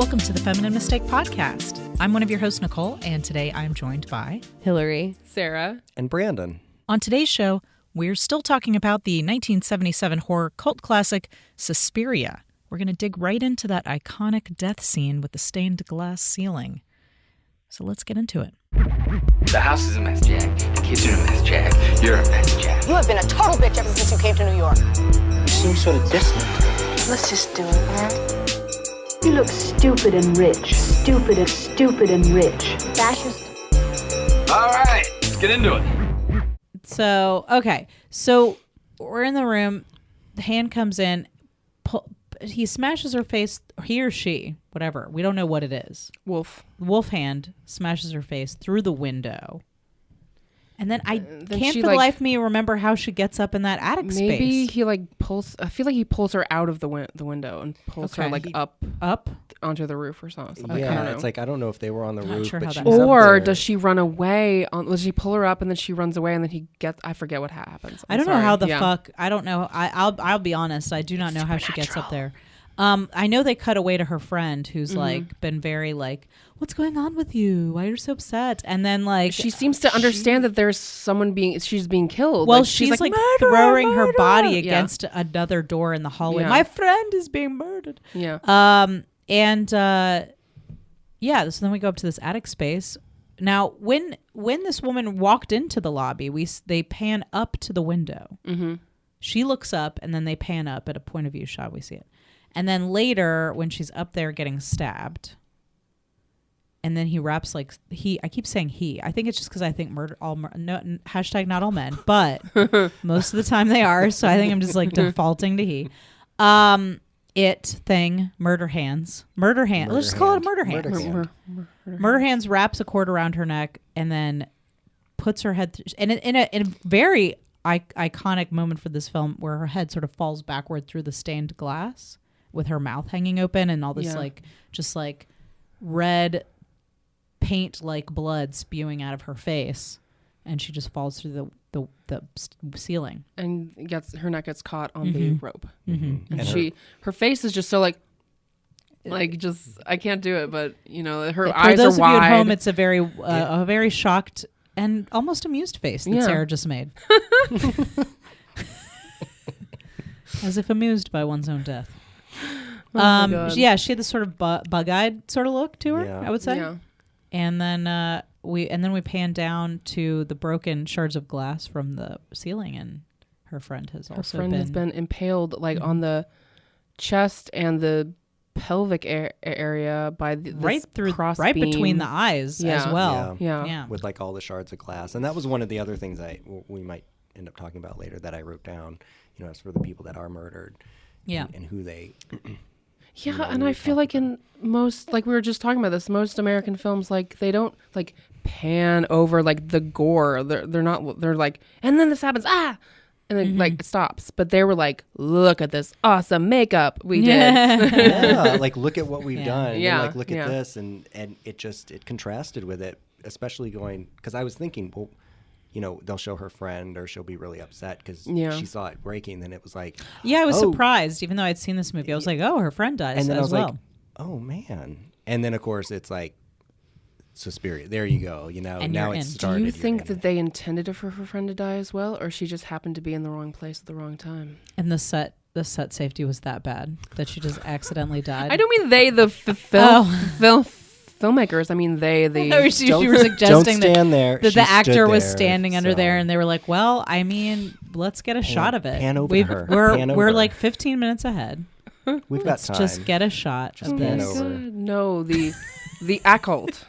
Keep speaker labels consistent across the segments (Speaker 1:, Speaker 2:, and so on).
Speaker 1: Welcome to the Feminine Mistake Podcast. I'm one of your hosts, Nicole, and today I'm joined by
Speaker 2: Hillary, Sarah,
Speaker 3: and Brandon.
Speaker 1: On today's show, we're still talking about the 1977 horror cult classic, Suspiria. We're going to dig right into that iconic death scene with the stained glass ceiling. So let's get into it.
Speaker 4: The house is a mess, Jack. The kids are a mess, Jack. You're a mess, Jack.
Speaker 5: You have been a total bitch ever since you came to New York.
Speaker 4: You seem sort of distant.
Speaker 5: Let's just do it, man.
Speaker 6: You look stupid and rich. Stupid and rich.
Speaker 5: Fascist.
Speaker 4: All right, let's get into it.
Speaker 1: So we're in the room. The hand comes in. He smashes her face, he or she, whatever. We don't know what it is. Wolf hand smashes her face through the window. And then I can't for the life of me remember how she gets up in that attic space.
Speaker 2: Maybe he pulls. I feel like he pulls her out of the window and pulls her up onto the roof or something.
Speaker 3: Yeah, it's like I don't know if they were on the roof,
Speaker 1: sure
Speaker 3: but
Speaker 1: how
Speaker 3: she's
Speaker 1: that
Speaker 3: up
Speaker 2: or
Speaker 3: there.
Speaker 2: does she run away? Does she pull her up and then she runs away and then he gets? I forget what happens.
Speaker 1: I don't know how the fuck. I don't know. I'll be honest. I do not know how she gets up there. I know they cut away to her friend who's been very what's going on with you? Why are you so upset? And then
Speaker 2: she seems to understand that there's someone she's being killed.
Speaker 1: Well, she's throwing her body
Speaker 2: Yeah.
Speaker 1: against another door in the hallway.
Speaker 2: Yeah.
Speaker 1: My friend is being murdered.
Speaker 2: Yeah.
Speaker 1: So then we go up to this attic space. Now, when this woman walked into the lobby, they pan up to the window. Mm-hmm. She looks up, and then they pan up at a point of view shot. We see it. And then later, when she's up there getting stabbed, and then he raps I keep saying he. I think it's just because I think hashtag not all men, but most of the time they are. So I think I'm just defaulting to he. Murder hands. Let's just call it a murder hand. Murder hands wraps a cord around her neck and then puts her head in a very iconic moment for this film where her head sort of falls backward through the stained glass with her mouth hanging open and all this red paint like blood spewing out of her face, and she just falls through the ceiling
Speaker 2: And her neck gets caught on the rope.
Speaker 1: Mm-hmm.
Speaker 2: And her face is just so I can't do it, but her eyes are wide.
Speaker 1: For those of you at home, it's a very shocked and almost amused face that Sarah just made. As if amused by one's own death. She had this sort of bug-eyed sort of look to her, I would say.
Speaker 2: Yeah.
Speaker 1: And then we pan down to the broken shards of glass from the ceiling, and her friend has been
Speaker 2: impaled on the chest and the pelvic area by this cross beam.
Speaker 1: Between the eyes as well.
Speaker 2: Yeah.
Speaker 3: With all the shards of glass. And that was one of the other things we might end up talking about later that I wrote down, as for the people that are murdered.
Speaker 1: Yeah.
Speaker 3: And who they...
Speaker 2: and I feel like in most, we were just talking about this, most American films, they don't pan over the gore. They're not, they're and then this happens, and then it stops. But they were look at this awesome makeup we did.
Speaker 3: Yeah, look at what we've done.
Speaker 2: Yeah.
Speaker 3: And, look at this. And it contrasted with it, especially because I was thinking, well, they'll show her friend or she'll be really upset because she saw it breaking. Then it was
Speaker 1: I was surprised, even though I'd seen this movie. I was her friend dies
Speaker 3: and then
Speaker 1: as
Speaker 3: I was
Speaker 1: well.
Speaker 3: Oh, man. And then, of course, it's Suspiria. There you go.
Speaker 1: And
Speaker 3: now
Speaker 1: you're
Speaker 3: it's
Speaker 1: in.
Speaker 3: started.
Speaker 2: Do you think that they intended for her friend to die as well, or she just happened to be in the wrong place at the wrong time?
Speaker 1: And the set safety was that bad that she just accidentally died?
Speaker 2: I don't mean they, the filmmakers. I mean they.
Speaker 1: You were suggesting
Speaker 3: that
Speaker 1: the actor was standing under there, and they were like, "Well, I mean, let's get a shot of it.
Speaker 3: Pan over her.
Speaker 1: We're 15 minutes ahead.
Speaker 3: We've got time.
Speaker 1: Just get a shot of this.
Speaker 3: Over.
Speaker 2: No, the occult.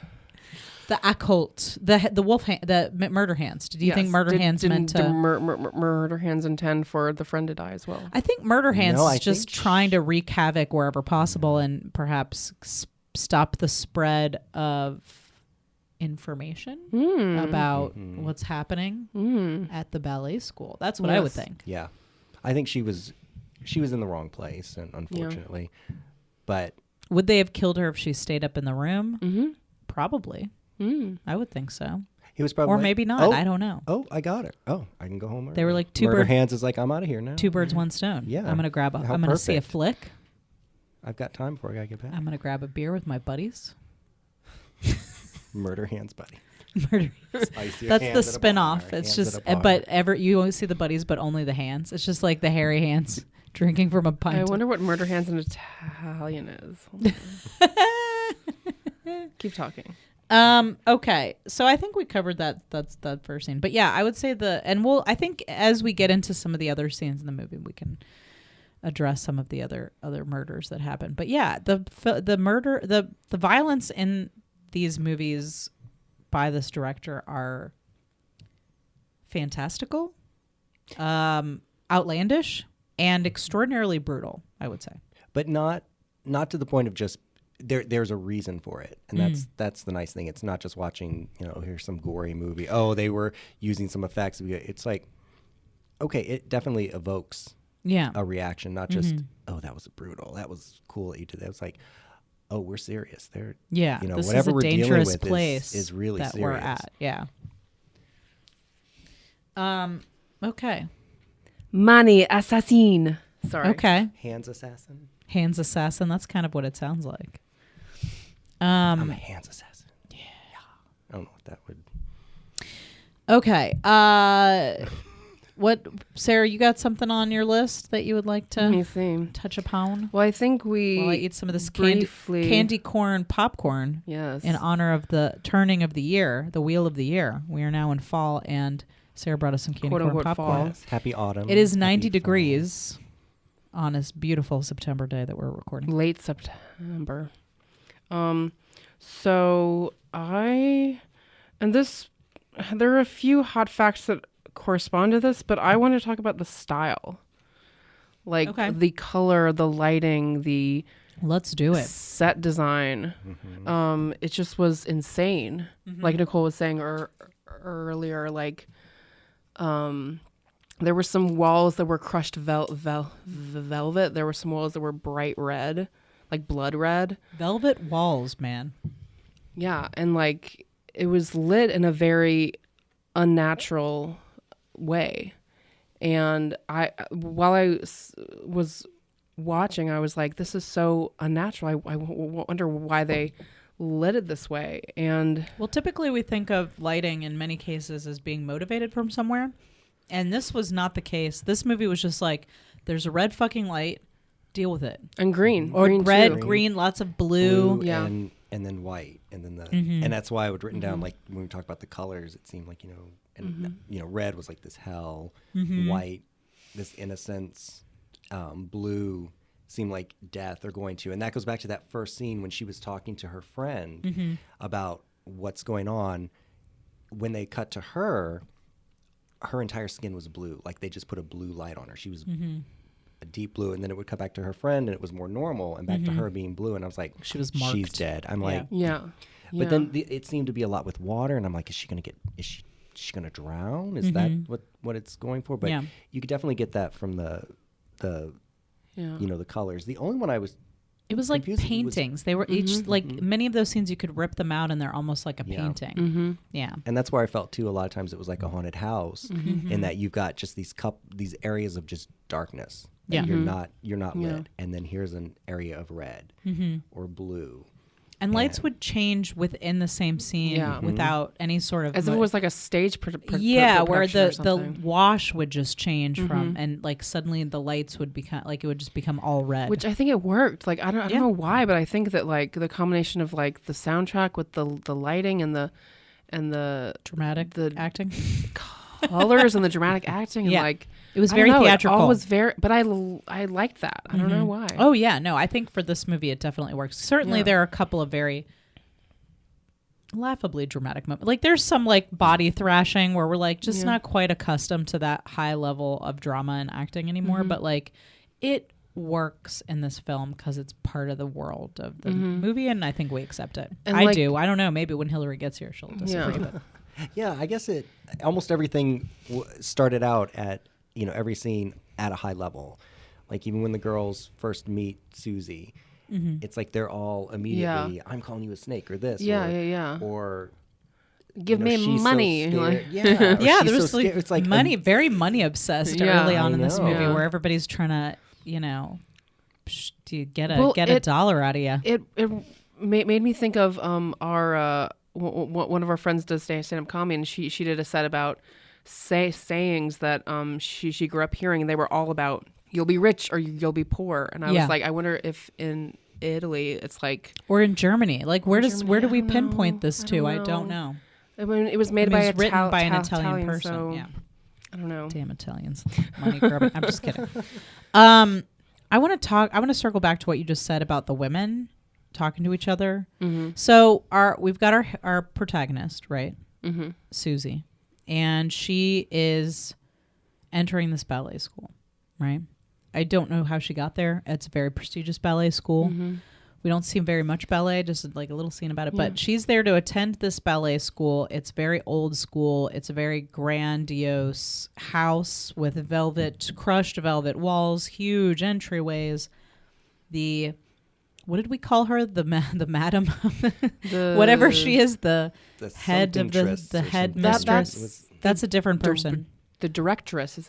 Speaker 1: The occult, the wolf hand, the murder hands. Did you think murder hands meant to
Speaker 2: murder hands intend for the friend to die as well?
Speaker 1: I think murder hands is just trying to wreak havoc wherever possible and perhaps stop the spread of information about what's happening at the ballet school. That's what I would think.
Speaker 3: Yeah, I think she was in the wrong place, and unfortunately, but
Speaker 1: would they have killed her if she stayed up in the room? Mm-hmm. Probably. I would think so.
Speaker 3: He was probably,
Speaker 1: or maybe not. I don't know.
Speaker 3: Oh, I got her. Oh, I can go home early.
Speaker 1: They were
Speaker 3: Murder hands is I'm out of here now.
Speaker 1: two birds, one stone.
Speaker 3: Yeah,
Speaker 1: I'm gonna grab. I'm gonna see a flick.
Speaker 3: I've got time before I gotta get back.
Speaker 1: I'm gonna grab a beer with my buddies.
Speaker 3: Murder hands, buddy.
Speaker 1: Murder.
Speaker 3: Spicy
Speaker 1: That's
Speaker 3: hands
Speaker 1: the
Speaker 3: at a
Speaker 1: spin-off.
Speaker 3: bar,
Speaker 1: It's
Speaker 3: hands
Speaker 1: just,
Speaker 3: at a bar.
Speaker 1: you always see the buddies, but only the hands. It's just like the hairy hands drinking from a pint.
Speaker 2: I wonder what murder hands in Italian is. Keep talking.
Speaker 1: Okay, so I think we covered that's that first scene, but yeah, I would say I think as we get into some of the other scenes in the movie, we can address some of the other murders that happen. But yeah, the murder, the violence in these movies by this director are fantastical, outlandish, and extraordinarily brutal, I would say.
Speaker 3: But not to the point of just there's a reason for it, and that's the nice thing. It's not just watching, here's some gory movie. Oh, they were using some effects. It's like, okay, it definitely evokes a reaction, not just oh, that was brutal, that was cool that you did that. It's like, oh, we're serious. They're
Speaker 1: this
Speaker 3: whatever
Speaker 1: is a
Speaker 3: we're dealing
Speaker 1: dangerous
Speaker 3: with
Speaker 1: place
Speaker 3: is really
Speaker 1: that
Speaker 3: serious.
Speaker 1: we're at. Yeah. Okay.
Speaker 2: Money assassin. Sorry.
Speaker 1: Okay.
Speaker 3: Hands assassin.
Speaker 1: Hands assassin. That's kind of what it sounds like.
Speaker 3: I'm a hands assassin. Yeah. I don't know what that would.
Speaker 1: Okay. What, Sarah? You got something on your list that you would like
Speaker 2: Let me
Speaker 1: to
Speaker 2: see.
Speaker 1: touch upon?
Speaker 2: Well, I think we
Speaker 1: While I eat some of this
Speaker 2: briefly-
Speaker 1: candy corn popcorn.
Speaker 2: Yes.
Speaker 1: In honor of the turning of the year, the wheel of the year. We are now in fall, and Sarah brought us some candy
Speaker 2: Quote,
Speaker 1: corn
Speaker 2: unquote,
Speaker 1: popcorn.
Speaker 2: fall.
Speaker 3: Yes. Happy autumn.
Speaker 1: It is
Speaker 3: Happy
Speaker 1: 90
Speaker 3: fall.
Speaker 1: degrees on this beautiful September day that we're recording.
Speaker 2: Late September. So there are a few hot facts that correspond to this, but I want to talk about the style. Like
Speaker 1: Okay.
Speaker 2: the color, the lighting, the
Speaker 1: Let's do it.
Speaker 2: set design. It just was insane. Like Nicole was saying earlier, like there were some walls that were crushed velvet. There were some walls that were bright red, like blood red.
Speaker 1: Velvet walls, man.
Speaker 2: Yeah, and like it was lit in a very unnatural way. And while I was watching, I was like, this is so unnatural. I wonder why they lit it this way. And
Speaker 1: Well, typically we think of lighting in many cases as being motivated from somewhere. And this was not the case. This movie was just like, there's a red fucking light, deal with it.
Speaker 2: and green.
Speaker 1: Or
Speaker 2: green
Speaker 1: red,
Speaker 2: too.
Speaker 1: green, lots of blue.
Speaker 2: Yeah.
Speaker 3: and then white, and then and that's why I would written down, like when we talked about the colors, it seemed like red was like this hell, white this innocence, blue seemed like death or going to, and that goes back to that first scene when she was talking to her friend about what's going on. When they cut to her entire skin was blue, like they just put a blue light on her. She was a deep blue, and then it would cut back to her friend and it was more normal, and back to her being blue, and I was like,
Speaker 1: She was marked.
Speaker 3: she's dead. I'm like,
Speaker 2: Yeah.
Speaker 3: but then it seemed to be a lot with water, and I'm like, is she gonna drown? Is that what it's going for? But
Speaker 1: Yeah.
Speaker 3: you could definitely get that from the the colors. The only one I was
Speaker 1: It was like
Speaker 3: confused,
Speaker 1: paintings. They were each like many of those scenes you could rip them out and they're almost like a painting. Yeah.
Speaker 3: and that's where I felt too. A lot of times it was like a haunted house, in that you've got just these areas of just darkness.
Speaker 1: Yeah.
Speaker 3: You're not lit, and then here's an area of red or blue.
Speaker 1: And lights would change within the same scene
Speaker 2: Yeah.
Speaker 1: without any sort of
Speaker 2: As if it was like a stage
Speaker 1: where
Speaker 2: production or
Speaker 1: the
Speaker 2: something.
Speaker 1: wash would just change from, and like suddenly the lights would become like it would just become all red.
Speaker 2: Which I think it worked. Like I don't know why, but I think that like the combination of like the soundtrack with the lighting and the
Speaker 1: dramatic acting.
Speaker 2: colors and the dramatic acting and like
Speaker 1: it was
Speaker 2: I don't
Speaker 1: very
Speaker 2: know,
Speaker 1: theatrical.
Speaker 2: It all was very, but I liked that. I don't know why.
Speaker 1: Oh yeah, no, I think for this movie it definitely works. Certainly there are a couple of very laughably dramatic moments. Like there's some like body thrashing where we're like just not quite accustomed to that high level of drama and acting anymore, but like it works in this film because it's part of the world of the movie, and I think we accept it.
Speaker 2: And
Speaker 1: I
Speaker 2: like-
Speaker 1: do. I don't know. Maybe when Hillary gets here, she'll disagree. But
Speaker 3: Yeah, I guess almost everything started out at, every scene at a high level. Like even when the girls first meet Susie, it's like they're all immediately, I'm calling you a snake or this. Or
Speaker 2: Give me
Speaker 3: she's so
Speaker 2: money.
Speaker 3: scared.
Speaker 2: Like-
Speaker 3: Yeah, or
Speaker 1: yeah,
Speaker 3: she's
Speaker 1: there
Speaker 3: so
Speaker 1: was like
Speaker 3: scared. It's like
Speaker 1: money, very money obsessed
Speaker 2: Yeah,
Speaker 1: early on
Speaker 3: I
Speaker 1: in this
Speaker 3: know.
Speaker 1: movie,
Speaker 2: Yeah.
Speaker 1: where everybody's trying to, to get a $1 out of you.
Speaker 2: It made me think of our one of our friends does stand-up comedy, and she did a set about sayings that she grew up hearing, and they were all about you'll be rich or you'll be poor. And I was like, I wonder if in Italy it's like,
Speaker 1: or in Germany, like where do we pinpoint this to? I don't know.
Speaker 2: I mean, it was made
Speaker 1: written by an Italian person.
Speaker 2: So
Speaker 1: yeah,
Speaker 2: I don't know.
Speaker 1: Damn Italians, money grubbing. I'm just kidding. I want to circle back to what you just said about the women talking to each other. Mm-hmm. So we've got our protagonist, right? Mm-hmm. Susie, and she is entering this ballet school, right? I don't know how she got there. It's a very prestigious ballet school. Mm-hmm. We don't see very much ballet, just like a little scene about it. Yeah. But she's there to attend this ballet school. It's very old school. It's a very grandiose house with crushed velvet walls, huge entryways. What did we call her? The madam, whatever she is, the head of the head mistress. That's a different person.
Speaker 2: The directress is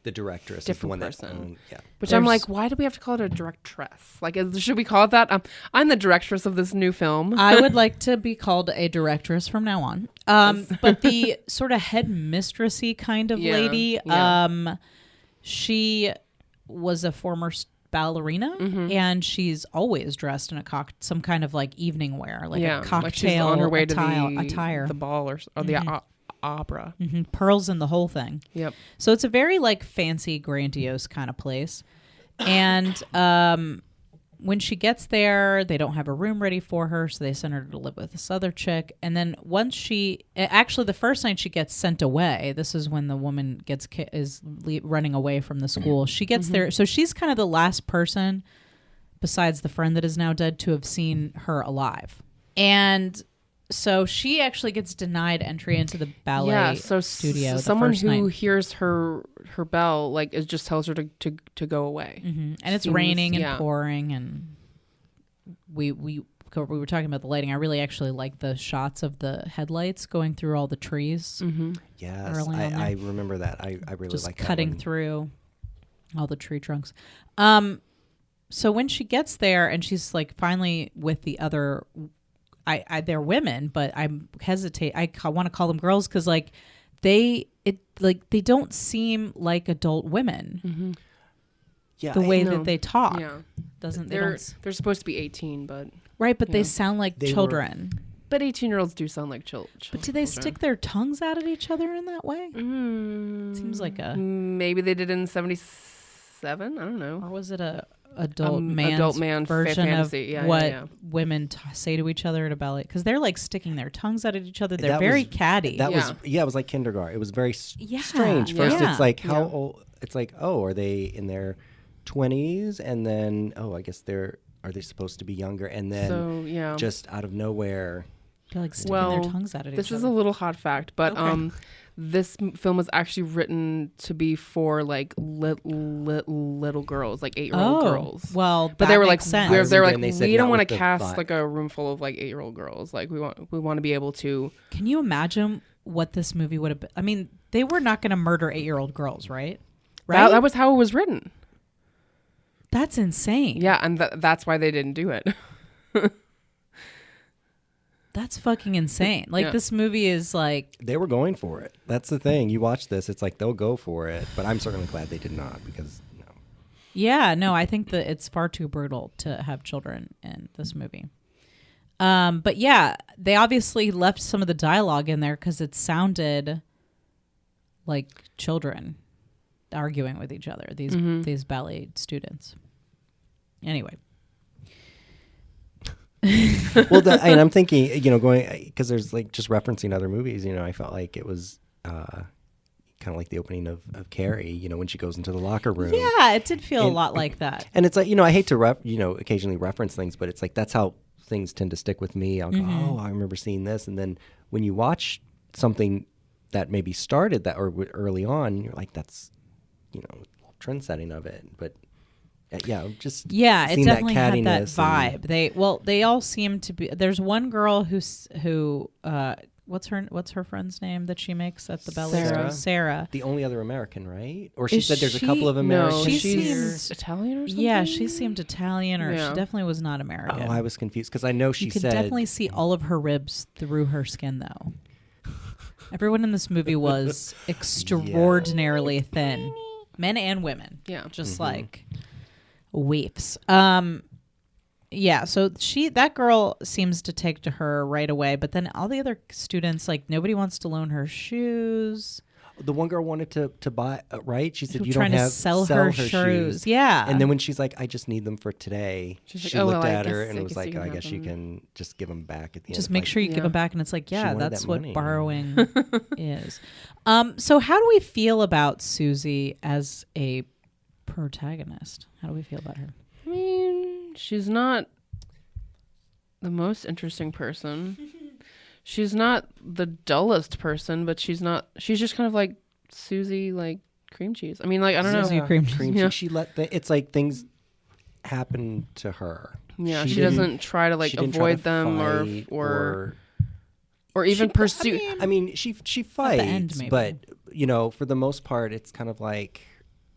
Speaker 3: the directress
Speaker 2: different
Speaker 3: is the one
Speaker 2: person.
Speaker 3: That,
Speaker 2: Which I'm like, why do we have to call it a directress? Like, should we call it that? I'm the directress of this new film.
Speaker 1: I would like to be called a directress from now on. But the sort of head mistressy kind of lady, she was a former ballerina, and she's always dressed in some kind of like evening wear, like a cocktail
Speaker 2: like she's on her way
Speaker 1: attire,
Speaker 2: to the ball or the opera.
Speaker 1: Mm-hmm. Pearls in the whole thing.
Speaker 2: Yep.
Speaker 1: So it's a very like fancy, grandiose kind of place. And when she gets there, they don't have a room ready for her, so they send her to live with this other chick. And then once the first night she gets sent away, this is when the woman is running away from the school. She gets there, so she's kind of the last person, besides the friend that is now dead, to have seen her alive. And so she actually gets denied entry into the ballet studio.
Speaker 2: Someone who hears her bell it just tells her to go away.
Speaker 1: Mm-hmm. And it's raining and pouring, and we were talking about the lighting. I really actually like the shots of the headlights going through all the trees.
Speaker 3: Mm-hmm. Yes, I remember that. I really
Speaker 1: just
Speaker 3: like that
Speaker 1: cutting through all the tree trunks. So when she gets there and she's like finally with the other. They're women, but I hesitate. I want to call them girls because they don't seem like adult women. Mm-hmm.
Speaker 3: Yeah,
Speaker 1: the way that they talk
Speaker 2: they're supposed to be 18, but
Speaker 1: right, but they sound like children.
Speaker 2: But 18-year-olds do sound like children.
Speaker 1: But do they stick their tongues out at each other in that way? It seems like
Speaker 2: maybe they did in 77. I don't know.
Speaker 1: Or was it a adult man version fantasy. Of what women say to each other at a ballet, because they're like sticking their tongues out at each other. They're very catty.
Speaker 3: It was like kindergarten. It was very strange. First, it's like how old? It's like, oh, are they in their 20s? And then, oh, I guess are they supposed to be younger? And then just out of nowhere,
Speaker 1: they're like sticking their tongues out at each other.
Speaker 2: This is a little hot fact, but this film was actually written to be for like little girls, like 8-year-old girls.
Speaker 1: Well,
Speaker 2: but they were like,
Speaker 3: they're like,
Speaker 2: we don't want to cast like a room full of like 8-year-old girls. Like we want to be able to.
Speaker 1: Can you imagine what this movie would have been? I mean, they were not going to murder 8-year-old girls, right? Right.
Speaker 2: That was how it was written.
Speaker 1: That's insane.
Speaker 2: Yeah, and that's why they didn't do it.
Speaker 1: That's fucking insane. Like this movie is like
Speaker 3: they were going for it. That's the thing. You watch this, it's like they'll go for it. But I'm certainly glad they did not because no.
Speaker 1: Yeah, no, I think that it's far too brutal to have children in this movie. But yeah, they obviously left some of the dialogue in there because it sounded like children arguing with each other. These ballet students. Anyway.
Speaker 3: Well, and I'm thinking, going because there's like just referencing other movies. I felt like it was kind of like the opening of Carrie. When she goes into the locker room.
Speaker 1: Yeah, it did feel a lot like that.
Speaker 3: And it's like I hate to occasionally reference things, but it's like that's how things tend to stick with me. I'll go, oh, I remember seeing this, and then when you watch something that maybe started that or early on, you're like, that's trend setting of it, but. It
Speaker 1: definitely had that vibe. They all seem to be. There's one girl who what's her friend's name that she makes at the belly?
Speaker 2: Sarah.
Speaker 1: Sarah.
Speaker 3: The only other American, right? Or she
Speaker 1: Is
Speaker 3: said there's a
Speaker 1: she-
Speaker 3: couple of
Speaker 2: No,
Speaker 3: Americans.
Speaker 1: She
Speaker 2: she's
Speaker 1: seems-
Speaker 2: Italian or something.
Speaker 1: Yeah, she seemed Italian, or
Speaker 2: Yeah.
Speaker 1: she definitely was not American.
Speaker 3: Oh, I was confused because I know she
Speaker 1: you could
Speaker 3: said
Speaker 1: definitely see all of her ribs through her skin, though. Everyone in this movie was extraordinarily thin, men and women.
Speaker 2: Yeah.
Speaker 1: just like waifs. Yeah, so that girl seems to take to her right away, but then all the other students, like, nobody wants to loan her shoes.
Speaker 3: the one girl wanted to buy, right? She said,
Speaker 1: Who
Speaker 3: "You
Speaker 1: trying
Speaker 3: don't
Speaker 1: to
Speaker 3: have
Speaker 1: sell her shoes." Yeah.
Speaker 3: And then when she's like, "I just need them for today,"
Speaker 2: She's like,
Speaker 3: she
Speaker 2: "Oh,
Speaker 3: looked
Speaker 2: well, I
Speaker 3: at her
Speaker 2: guess-
Speaker 3: and
Speaker 2: I
Speaker 3: was
Speaker 2: guess
Speaker 3: like,
Speaker 2: you can
Speaker 3: "I
Speaker 2: have
Speaker 3: guess you
Speaker 2: them."
Speaker 3: can just give them back at the end."
Speaker 1: Just
Speaker 3: of
Speaker 1: make
Speaker 3: like,
Speaker 1: sure you give
Speaker 2: Yeah.
Speaker 1: them back, and it's like, yeah,
Speaker 3: wanted
Speaker 1: that's
Speaker 3: that
Speaker 1: what
Speaker 3: money.
Speaker 1: borrowing is. So how do we feel about Susie as a protagonist? How do we feel about her?
Speaker 2: I mean, she's not the most interesting person. She's not the dullest person, but she's just kind of like Susie, like cream cheese. I mean, like, I don't
Speaker 1: Susie
Speaker 2: know.
Speaker 1: cream
Speaker 3: cream
Speaker 2: Yeah.
Speaker 3: cheese. She it's like things happen to her.
Speaker 2: Yeah, she
Speaker 3: didn't-
Speaker 2: doesn't try to like
Speaker 3: she didn't try
Speaker 2: avoid
Speaker 3: to
Speaker 2: them
Speaker 3: fight
Speaker 2: or even pursue.
Speaker 3: I mean, she fights,
Speaker 1: end, maybe.
Speaker 3: but for the most part, it's kind of like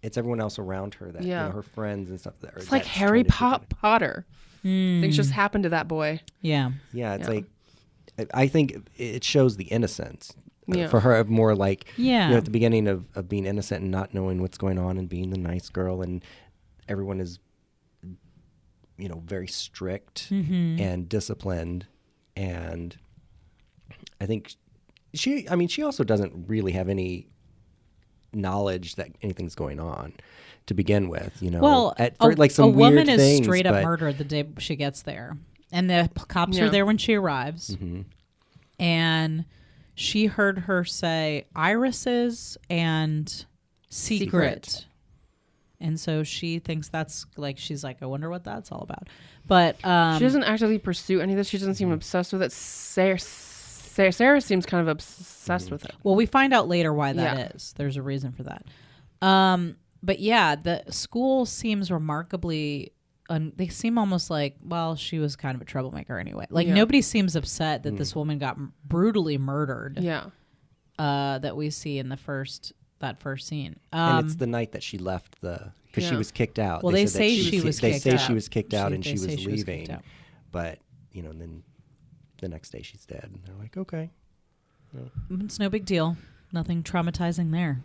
Speaker 3: it's everyone else around her that
Speaker 2: Yeah.
Speaker 3: her friends and stuff.
Speaker 2: It's like Harry Potter. Things just happen to that boy.
Speaker 1: Yeah.
Speaker 3: Yeah, it's
Speaker 2: Yeah.
Speaker 3: like I think it shows the innocence
Speaker 2: Yeah.
Speaker 3: for her, more like
Speaker 1: Yeah.
Speaker 3: at the beginning of being innocent and not knowing what's going on and being the nice girl, and everyone is very strict and disciplined, and I think she also doesn't really have any knowledge that anything's going on to begin with,
Speaker 1: Well,
Speaker 3: like some
Speaker 1: a woman
Speaker 3: weird
Speaker 1: is
Speaker 3: things,
Speaker 1: straight up
Speaker 3: but-
Speaker 1: murdered the day she gets there, and the cops
Speaker 2: Yeah.
Speaker 1: are there when she arrives,
Speaker 3: Mm-hmm.
Speaker 1: and she heard her say irises and secret. And so she thinks that's like, she's like, I wonder what that's all about. But
Speaker 2: She doesn't actively pursue any of this. She doesn't seem obsessed with it. Sarah seems kind of obsessed with it.
Speaker 1: well, we find out later why that is.
Speaker 2: Yeah.
Speaker 1: There's a reason for that. But yeah, the school seems remarkably. They seem almost like, well, she was kind of a troublemaker anyway. Like,
Speaker 2: Yeah.
Speaker 1: nobody seems upset that this woman got brutally murdered.
Speaker 2: Yeah.
Speaker 1: That we see in that first scene.
Speaker 3: and it's the night that she left because she
Speaker 2: Yeah.
Speaker 3: was kicked out.
Speaker 1: Well, they
Speaker 3: said that
Speaker 1: say she was
Speaker 3: They
Speaker 1: kicked
Speaker 3: say
Speaker 1: out.
Speaker 3: she was kicked out and
Speaker 1: They
Speaker 3: she
Speaker 1: say
Speaker 3: was
Speaker 1: she was kicked
Speaker 3: leaving,
Speaker 1: out.
Speaker 3: but and then the next day she's dead, and they're like, okay.
Speaker 1: It's no big deal. Nothing traumatizing there.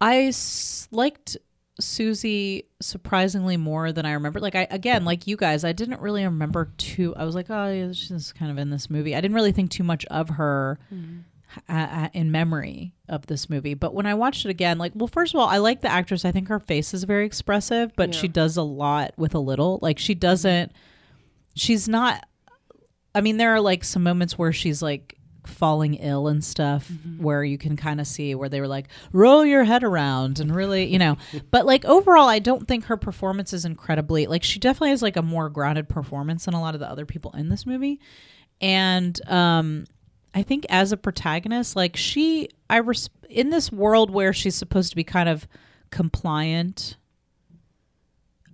Speaker 1: I liked Susie surprisingly more than I remember. Like, like you guys, I didn't really remember I was like, oh, yeah, she's kind of in this movie. I didn't really think too much of her in memory of this movie. But when I watched it again, like, well, first of all, I like the actress. I think her face is very expressive, but
Speaker 2: Yeah.
Speaker 1: she does a lot with a little. Like, she's not, I mean, there are like some moments where she's like falling ill and stuff where you can kind of see where they were like, roll your head around and really, but like overall, I don't think her performance is incredibly, like, she definitely has like a more grounded performance than a lot of the other people in this movie. And I think as a protagonist, like in this world where she's supposed to be kind of compliant,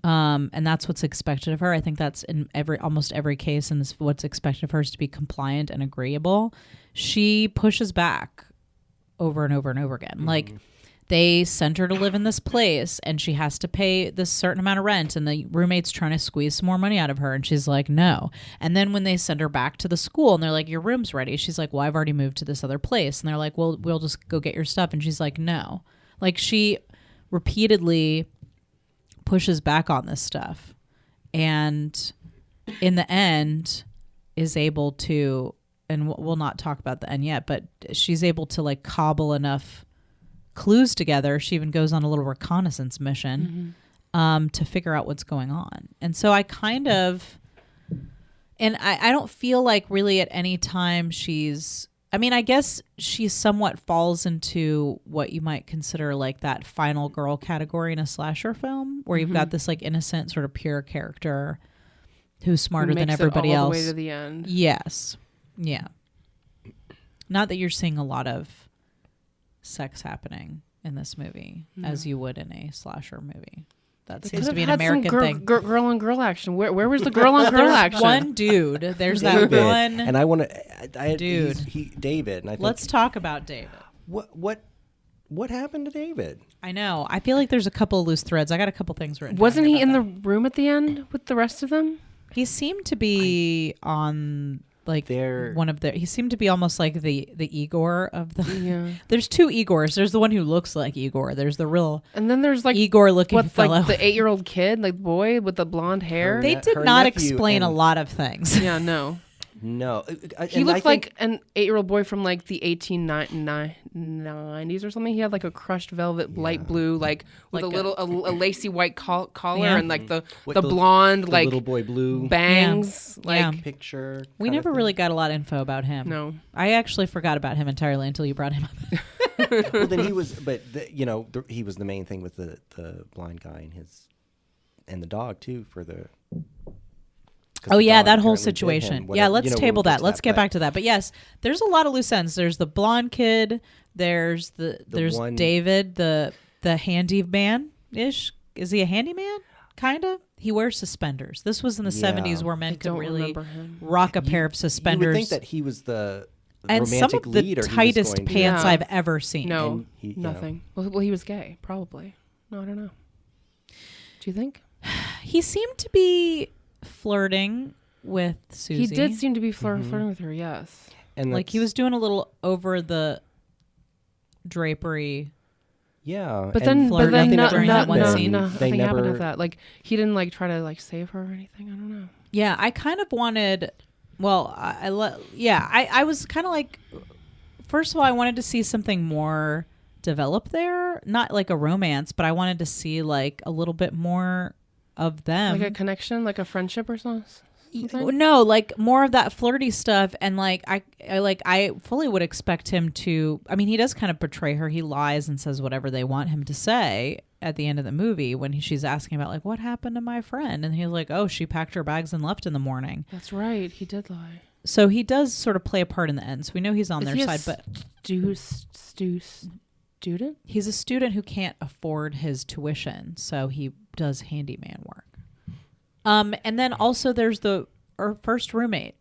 Speaker 1: and that's what's expected of her. I think that's in almost every case in this, what's expected of her is to be compliant and agreeable. She pushes back over and over and over again. Like, they sent her to live in this place and she has to pay this certain amount of rent, and the roommate's trying to squeeze some more money out of her, and she's like, no. And then when they send her back to the school and they're like, your room's ready, she's like, well, I've already moved to this other place. And they're like, well, we'll just go get your stuff. And she's like, no. Like, she repeatedly pushes back on this stuff, and in the end is able to, and we'll not talk about the end yet, but she's able to like cobble enough clues together. She even goes on a little reconnaissance mission to figure out what's going on. And so I kind of, and I don't feel like really at any time I guess she somewhat falls into what you might consider like that final girl category in a slasher film, where you've got this like innocent, sort of pure character who's smarter than
Speaker 2: Makes it
Speaker 1: everybody
Speaker 2: all
Speaker 1: else.
Speaker 2: the way to the end.
Speaker 1: Yes. Yeah. Not that you're seeing a lot of sex happening in this movie as you would in a slasher movie. That
Speaker 2: They
Speaker 1: seems
Speaker 2: could
Speaker 1: to be an
Speaker 2: have had some
Speaker 1: American thing.
Speaker 2: girl on girl action. Where was the girl on girl
Speaker 1: There's
Speaker 2: action?
Speaker 1: one dude. There's that
Speaker 3: David.
Speaker 1: one.
Speaker 3: And I want to,
Speaker 1: Dude.
Speaker 3: David. And I think,
Speaker 1: Let's talk about David.
Speaker 3: what happened to David?
Speaker 1: I know. I feel like there's a couple of loose threads. I got a couple things written.
Speaker 2: Wasn't
Speaker 1: down
Speaker 2: he
Speaker 1: here
Speaker 2: in the
Speaker 1: about
Speaker 2: room at the end with the rest of them?
Speaker 1: that. He seemed to be on like
Speaker 3: They're-
Speaker 1: one of the. He seemed to be almost like the Igor of the.
Speaker 2: Yeah.
Speaker 1: There's two Igors. There's the one who looks like Igor. There's the real
Speaker 2: And then there's like
Speaker 1: Igor looking
Speaker 2: what,
Speaker 1: fellow.
Speaker 2: like the 8-year-old kid, like boy with the blonde hair.
Speaker 1: They did
Speaker 3: her
Speaker 1: not
Speaker 3: nephew
Speaker 1: explain a
Speaker 3: and-
Speaker 1: lot of things.
Speaker 2: Yeah, no.
Speaker 3: No.
Speaker 2: He looked like an 8-year-old boy from like the 1890s or something. He had like a crushed velvet light blue, like with
Speaker 1: Like
Speaker 2: a little a lacy white collar
Speaker 1: Yeah.
Speaker 2: and like the
Speaker 3: With
Speaker 2: blonde
Speaker 3: the
Speaker 2: like
Speaker 3: little boy blue
Speaker 2: bangs.
Speaker 1: Yeah.
Speaker 2: Like
Speaker 1: Yeah.
Speaker 3: picture.
Speaker 1: We
Speaker 3: kinda
Speaker 1: never
Speaker 3: thing.
Speaker 1: really got a lot of info about him.
Speaker 2: no.
Speaker 1: I actually forgot about him entirely until you brought him up.
Speaker 3: Well, then he was, but he was the main thing with the blind guy and the dog too for the. 'cause
Speaker 1: Oh
Speaker 3: the
Speaker 1: yeah,
Speaker 3: dog
Speaker 1: that whole
Speaker 3: apparently bit him,
Speaker 1: situation. Yeah,
Speaker 3: whatever,
Speaker 1: let's
Speaker 3: we'll
Speaker 1: table
Speaker 3: get
Speaker 1: that.
Speaker 3: to
Speaker 1: Let's get
Speaker 3: but
Speaker 1: back to that. But yes, there's a lot of loose ends. There's the blonde kid. There's there's
Speaker 3: one-
Speaker 1: David, the handyman ish. Is he a handyman? Kind of. He wears suspenders. This was in the
Speaker 3: Yeah.
Speaker 1: 70s where men
Speaker 2: I
Speaker 1: could
Speaker 2: don't
Speaker 1: really
Speaker 2: remember him.
Speaker 1: rock a pair of
Speaker 3: You
Speaker 1: suspenders.
Speaker 3: would think that he was the
Speaker 1: and some
Speaker 3: romantic
Speaker 1: of the
Speaker 3: lead, or he was
Speaker 1: tightest
Speaker 3: going to-
Speaker 1: pants
Speaker 2: Yeah.
Speaker 1: I've ever seen.
Speaker 2: No.
Speaker 3: And he-
Speaker 2: Nothing. Well, he was gay, probably. No, I don't know. Do you think?
Speaker 1: He seemed to be flirting with Susie.
Speaker 2: He did seem to be flirting with her, yes.
Speaker 3: And
Speaker 1: like he was doing a little over the drapery.
Speaker 3: Yeah,
Speaker 2: But
Speaker 3: and
Speaker 2: then,
Speaker 1: flirting
Speaker 2: no,
Speaker 1: during that one scene.
Speaker 2: nothing happened with that. Like he didn't like try to like save her or anything. I don't know.
Speaker 1: Yeah, I kind of wanted. Well, I was kind of like. First of all, I wanted to see something more developed there, not like a romance, but I wanted to see like a little bit more of them.
Speaker 2: Like a connection, like a friendship or something.
Speaker 1: No, like more of that flirty stuff, and like I fully would expect him to. I mean, he does kind of betray her. He lies and says whatever they want him to say at the end of the movie when she's asking about like what happened to my friend, and he's like, "Oh, she packed her bags and left in the morning."
Speaker 2: That's right. He did lie.
Speaker 1: So he does sort of play a part in the end. So we know he's on
Speaker 2: Is
Speaker 1: their
Speaker 2: he a
Speaker 1: side, but
Speaker 2: student?
Speaker 1: he's a student who can't afford his tuition, so he does handyman work. And then also there's our first roommate.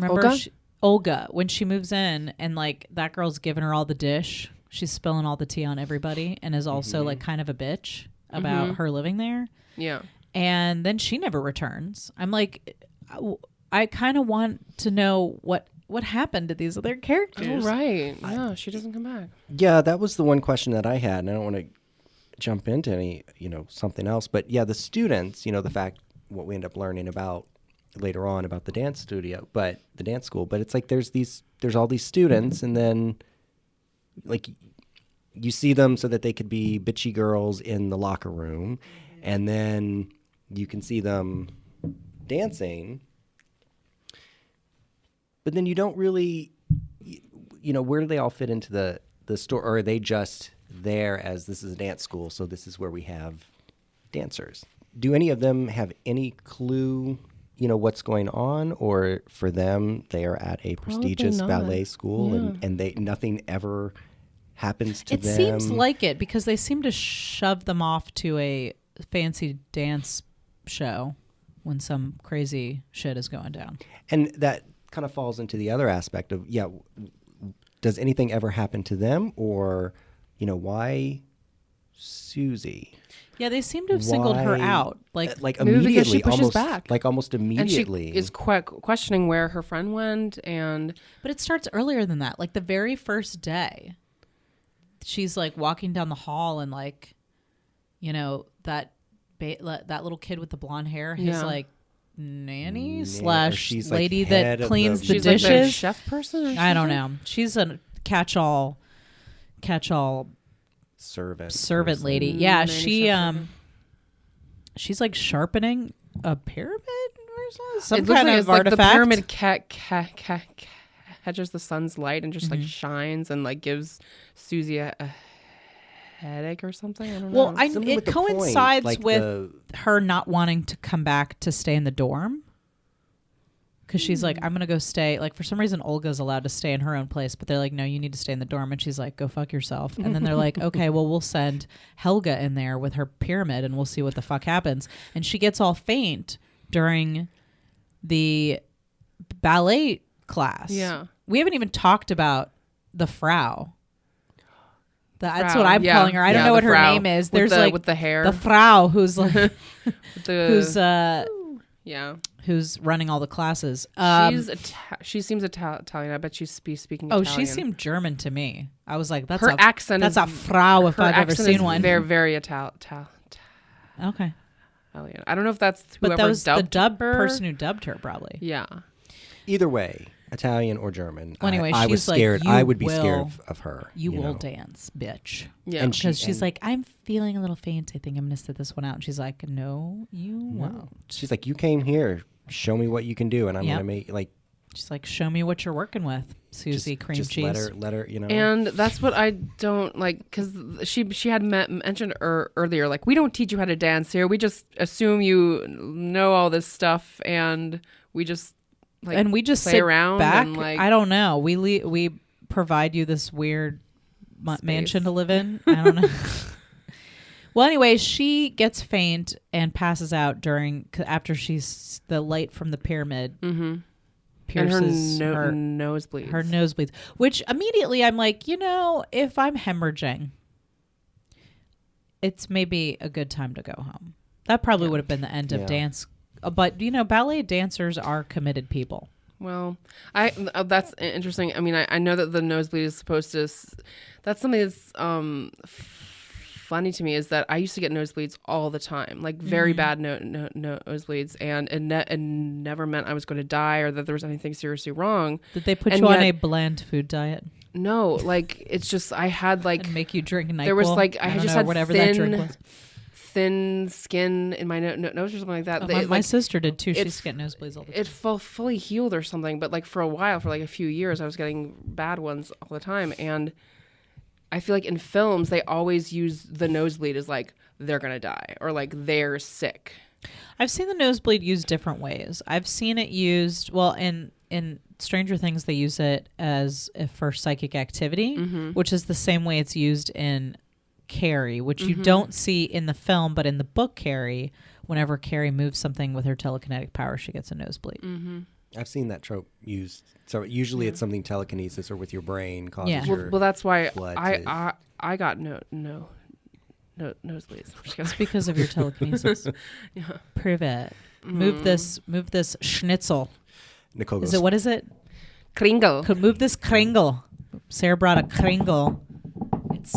Speaker 1: Remember
Speaker 2: Olga?
Speaker 1: Olga, when she moves in and like that girl's giving her all the dish. She's spilling all the tea on everybody and is also like kind of a bitch about her living there.
Speaker 2: Yeah.
Speaker 1: And then she never returns. I'm like, I kind of want to know what happened to these other characters.
Speaker 2: Oh, right. Yeah, she doesn't come back.
Speaker 3: Yeah, that was the one question that I had, and I don't want to jump into any, something else. But yeah, the students, the fact what we end up learning about later on about the dance studio, but the dance school. But it's like there's all these students, and then like you see them so that they could be bitchy girls in the locker room, and then you can see them dancing. But then you don't really, where do they all fit into the story? Or are they just there as this is a dance school, so this is where we have dancers? Do any of them have any clue, what's going on? Or for them, they are at a prestigious
Speaker 2: not.
Speaker 3: ballet school
Speaker 2: Yeah.
Speaker 3: and nothing ever happens to
Speaker 1: It
Speaker 3: them?
Speaker 1: seems like it because they seem to shove them off to a fancy dance show when some crazy shit is going down.
Speaker 3: And that kind of falls into the other aspect of, does anything ever happen to them? Or, why Susie?
Speaker 1: Yeah, they seem to have singled her
Speaker 3: Why-
Speaker 1: out. Like
Speaker 3: Like
Speaker 2: Maybe because
Speaker 3: immediately,
Speaker 2: she pushes
Speaker 3: almost
Speaker 2: back.
Speaker 3: like almost
Speaker 2: And
Speaker 3: immediately.
Speaker 2: she is questioning where her friend went, and
Speaker 1: but it starts earlier than that. Like the very first day, she's like walking down the hall and like, that little kid with the blonde hair, his
Speaker 2: Yeah.
Speaker 1: like nanny
Speaker 3: Or
Speaker 1: slash
Speaker 3: she's, like,
Speaker 1: lady
Speaker 3: head
Speaker 1: that
Speaker 3: of
Speaker 1: cleans
Speaker 3: the-
Speaker 1: the
Speaker 2: she's like
Speaker 1: dishes.
Speaker 2: the chef person. Or
Speaker 1: I don't
Speaker 2: something?
Speaker 1: know. She's a catch-all
Speaker 3: servant
Speaker 1: servant
Speaker 3: person.
Speaker 1: lady. Yeah,
Speaker 2: Nanny
Speaker 1: she
Speaker 2: chef person.
Speaker 1: she's like sharpening a pyramid or something. Some
Speaker 2: It looks
Speaker 1: kind
Speaker 2: like
Speaker 1: of
Speaker 2: it's like
Speaker 1: artifact.
Speaker 2: the pyramid catches the sun's light and just like shines and like gives Susie a headache or something. I don't know.
Speaker 1: Well,
Speaker 3: Something
Speaker 1: it
Speaker 3: with the point,
Speaker 1: coincides
Speaker 3: like
Speaker 1: with
Speaker 3: the-
Speaker 1: her not wanting to come back to stay in the dorm. because she's like, I'm gonna go stay. Like for some reason, Olga's allowed to stay in her own place, but they're like, no, you need to stay in the dorm. And she's like, go fuck yourself. And then they're like, okay, well, we'll send Helga in there with her pyramid, and we'll see what the fuck happens. And she gets all faint during the ballet class.
Speaker 2: Yeah,
Speaker 1: we haven't even talked about the Frau. That's
Speaker 2: Frau,
Speaker 1: what I'm calling her. I don't know what her
Speaker 2: Frau.
Speaker 1: name is.
Speaker 2: With
Speaker 1: There's
Speaker 2: the,
Speaker 1: like
Speaker 2: with the hair,
Speaker 1: the Frau who's like
Speaker 2: yeah,
Speaker 1: who's running all the classes.
Speaker 2: She seems Italian. I bet she's speaking
Speaker 1: Oh,
Speaker 2: Italian.
Speaker 1: she seemed German to me. I was like, that's
Speaker 2: her
Speaker 1: a
Speaker 2: accent.
Speaker 1: That's a Frau if
Speaker 2: her
Speaker 1: I've ever
Speaker 2: accent
Speaker 1: seen
Speaker 2: is
Speaker 1: one.
Speaker 2: Very, very Italian.
Speaker 1: Okay,
Speaker 2: I don't know if that's whoever
Speaker 1: but that was the
Speaker 2: dubbed her.
Speaker 1: person who dubbed her, probably.
Speaker 2: Yeah.
Speaker 3: Either way, Italian or German.
Speaker 1: Well, anyway,
Speaker 3: I was
Speaker 1: she's like,
Speaker 3: scared.
Speaker 1: "You
Speaker 3: I would be
Speaker 1: will-
Speaker 3: scared of her.
Speaker 1: You will
Speaker 3: know?
Speaker 1: dance, bitch.
Speaker 2: Yeah.
Speaker 3: And
Speaker 1: Because she's
Speaker 3: and
Speaker 1: like, I'm feeling a little faint. I think I'm gonna sit this one out. And she's like, no, you won't.
Speaker 3: She's like, you came here. Show me what you can do, and I'm
Speaker 1: Yep.
Speaker 3: gonna make like.
Speaker 1: She's like, show me what you're working with, Susie Cream
Speaker 3: just
Speaker 1: Cheese.
Speaker 3: let her, you know.
Speaker 2: And that's what I don't like, because she had mentioned earlier, like, we don't teach you how to dance here. We just assume you know all this stuff, and we just like
Speaker 1: and we just
Speaker 2: play
Speaker 1: sit
Speaker 2: around
Speaker 1: back.
Speaker 2: and, like,
Speaker 1: I don't know. We provide you this weird mansion to live in. I don't know. Well, anyway, she gets faint and passes out after she's the light from the pyramid pierces
Speaker 2: and her nosebleeds.
Speaker 1: her nosebleeds. Which immediately I'm like, if I'm hemorrhaging, it's maybe a good time to go home. That probably would have been the end of dance. But ballet dancers are committed people.
Speaker 2: Well, that's interesting. I mean, I know that the nosebleed is supposed to. That's something that's funny to me, is that I used to get nosebleeds all the time, like very bad nosebleeds, and it never meant I was going to die or that there was anything seriously wrong.
Speaker 1: Did they put
Speaker 2: And
Speaker 1: you on
Speaker 2: yet-
Speaker 1: a bland food diet
Speaker 2: No, like, it's just I had like
Speaker 1: and make you drink NyQuil?
Speaker 2: there was like I
Speaker 1: don't
Speaker 2: just
Speaker 1: know,
Speaker 2: had
Speaker 1: whatever that drink
Speaker 2: thin
Speaker 1: was.
Speaker 2: thin skin in my nose or something like that.
Speaker 1: My
Speaker 2: Like,
Speaker 1: sister did too. She
Speaker 2: it-
Speaker 1: used to get nosebleeds all the time.
Speaker 2: it fully healed or something, but like for a while, for like a few years, I was getting bad ones all the time. And I feel like in films they always use the nosebleed as like they're gonna die or like they're sick.
Speaker 1: I've seen the nosebleed used different ways. I've seen it used in Stranger Things. They use it as for psychic activity, which is the same way it's used in Carrie, which you don't see in the film, but in the book Carrie, whenever Carrie moves something with her telekinetic power, she gets a nosebleed.
Speaker 3: I've seen that trope used. So usually it's something telekinesis or with your brain causes your.
Speaker 2: Well, that's why
Speaker 3: blood
Speaker 2: I got nosebleeds.
Speaker 1: It's because of your telekinesis. Prove it. Move this schnitzel.
Speaker 3: Nicole
Speaker 1: Is
Speaker 3: goes,
Speaker 1: it, what is it?
Speaker 2: Kringle.
Speaker 1: Could move this kringle. Sarah brought a kringle. It's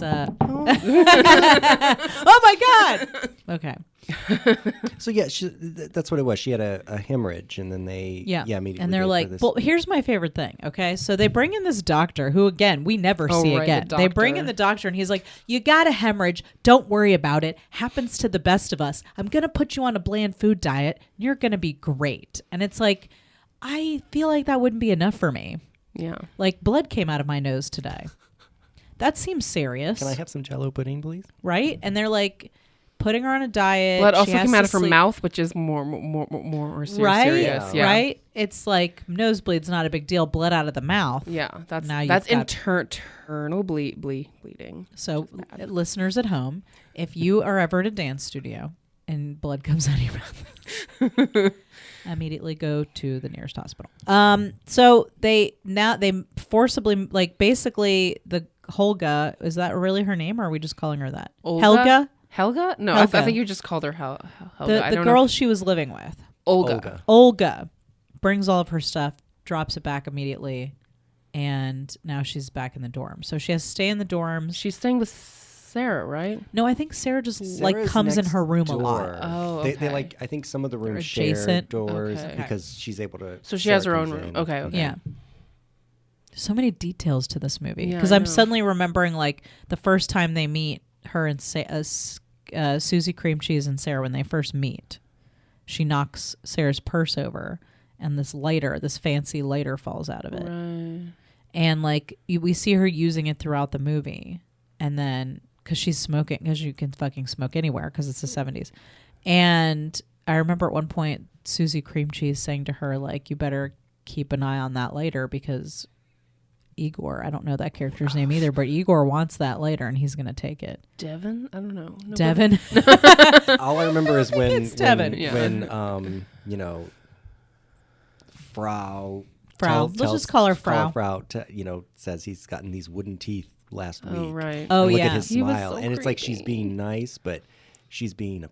Speaker 1: oh my god. Okay.
Speaker 3: So yeah, that's what it was. She had a hemorrhage, and then they immediately.
Speaker 1: and they're
Speaker 3: go for
Speaker 1: like,
Speaker 3: this.
Speaker 1: well, here's my favorite thing. Okay, so they bring in this doctor who, again, we never see
Speaker 2: right,
Speaker 1: again.
Speaker 2: the
Speaker 1: They bring
Speaker 2: doctor.
Speaker 1: in the doctor, and he's like, you got a hemorrhage. Don't worry about it. Happens to the best of us. I'm gonna put you on a bland food diet. And you're gonna be great. And it's like, I feel like that wouldn't be enough for me.
Speaker 2: Yeah.
Speaker 1: Like, blood came out of my nose today. That seems serious.
Speaker 3: Can I have some Jello pudding, please?
Speaker 1: Right? And they're like putting her on a diet.
Speaker 2: Blood
Speaker 1: She
Speaker 2: also
Speaker 1: has
Speaker 2: came
Speaker 1: to
Speaker 2: out of her
Speaker 1: sleep.
Speaker 2: mouth, which is more
Speaker 1: Right?
Speaker 2: serious. Yeah.
Speaker 1: Right? It's like nosebleed's not a big deal. Blood out of the mouth.
Speaker 2: Yeah, that's
Speaker 1: Now you've
Speaker 2: that's
Speaker 1: got-
Speaker 2: internal bleeding.
Speaker 1: So, listeners at home, if you are ever at a dance studio and blood comes out of your mouth, immediately go to the nearest hospital. So they forcibly, like, basically the Holga, is that really her name, or are we just calling her that?
Speaker 2: Olga? Helga? No,
Speaker 1: Helga.
Speaker 2: I think you just called her Helga. I
Speaker 1: The
Speaker 2: don't
Speaker 1: girl
Speaker 2: know.
Speaker 1: she was living with.
Speaker 2: Olga.
Speaker 1: Olga brings all of her stuff, drops it back immediately, and now she's back in the dorm. So she has to stay in the dorms.
Speaker 2: She's staying with Sarah, right?
Speaker 1: No, I think Sarah just like
Speaker 3: Sarah's
Speaker 1: comes in
Speaker 3: next
Speaker 1: her room a
Speaker 3: door.
Speaker 1: lot.
Speaker 2: Oh,
Speaker 3: They
Speaker 2: okay.
Speaker 3: like, I think some of the
Speaker 1: They're
Speaker 3: rooms share
Speaker 1: adjacent.
Speaker 3: doors
Speaker 2: Okay.
Speaker 3: because she's able to.
Speaker 2: So she has
Speaker 3: Sarah
Speaker 2: her own
Speaker 3: comes
Speaker 2: room.
Speaker 3: in.
Speaker 2: Okay.
Speaker 1: Yeah. So many details to this movie
Speaker 2: Yeah,
Speaker 1: because
Speaker 2: I
Speaker 1: I'm
Speaker 2: know.
Speaker 1: suddenly remembering like the first time they meet, her and Susie Cream Cheese and Sarah, when they first meet, she knocks Sarah's purse over and this fancy lighter falls out of it.
Speaker 2: Right.
Speaker 1: And like we see her using it throughout the movie, and then because she's smoking, because you can fucking smoke anywhere because it's the 70s. And I remember at one point Susie Cream Cheese saying to her like, you better keep an eye on that later because Igor, I don't know that character's name either, but Igor wants that later and he's going to take it.
Speaker 2: Devin? I don't know. Nobody-
Speaker 1: Devin?
Speaker 3: All I remember is when
Speaker 1: Devin.
Speaker 3: you know, Frau.
Speaker 1: Let's just call her Frau.
Speaker 3: Says he's gotten these wooden teeth last week.
Speaker 2: Oh, right.
Speaker 1: Oh,
Speaker 3: And look
Speaker 1: yeah.
Speaker 3: at his
Speaker 2: He was
Speaker 3: smile,
Speaker 2: so
Speaker 3: and it's like she's
Speaker 2: creepy.
Speaker 3: being nice, but she's being a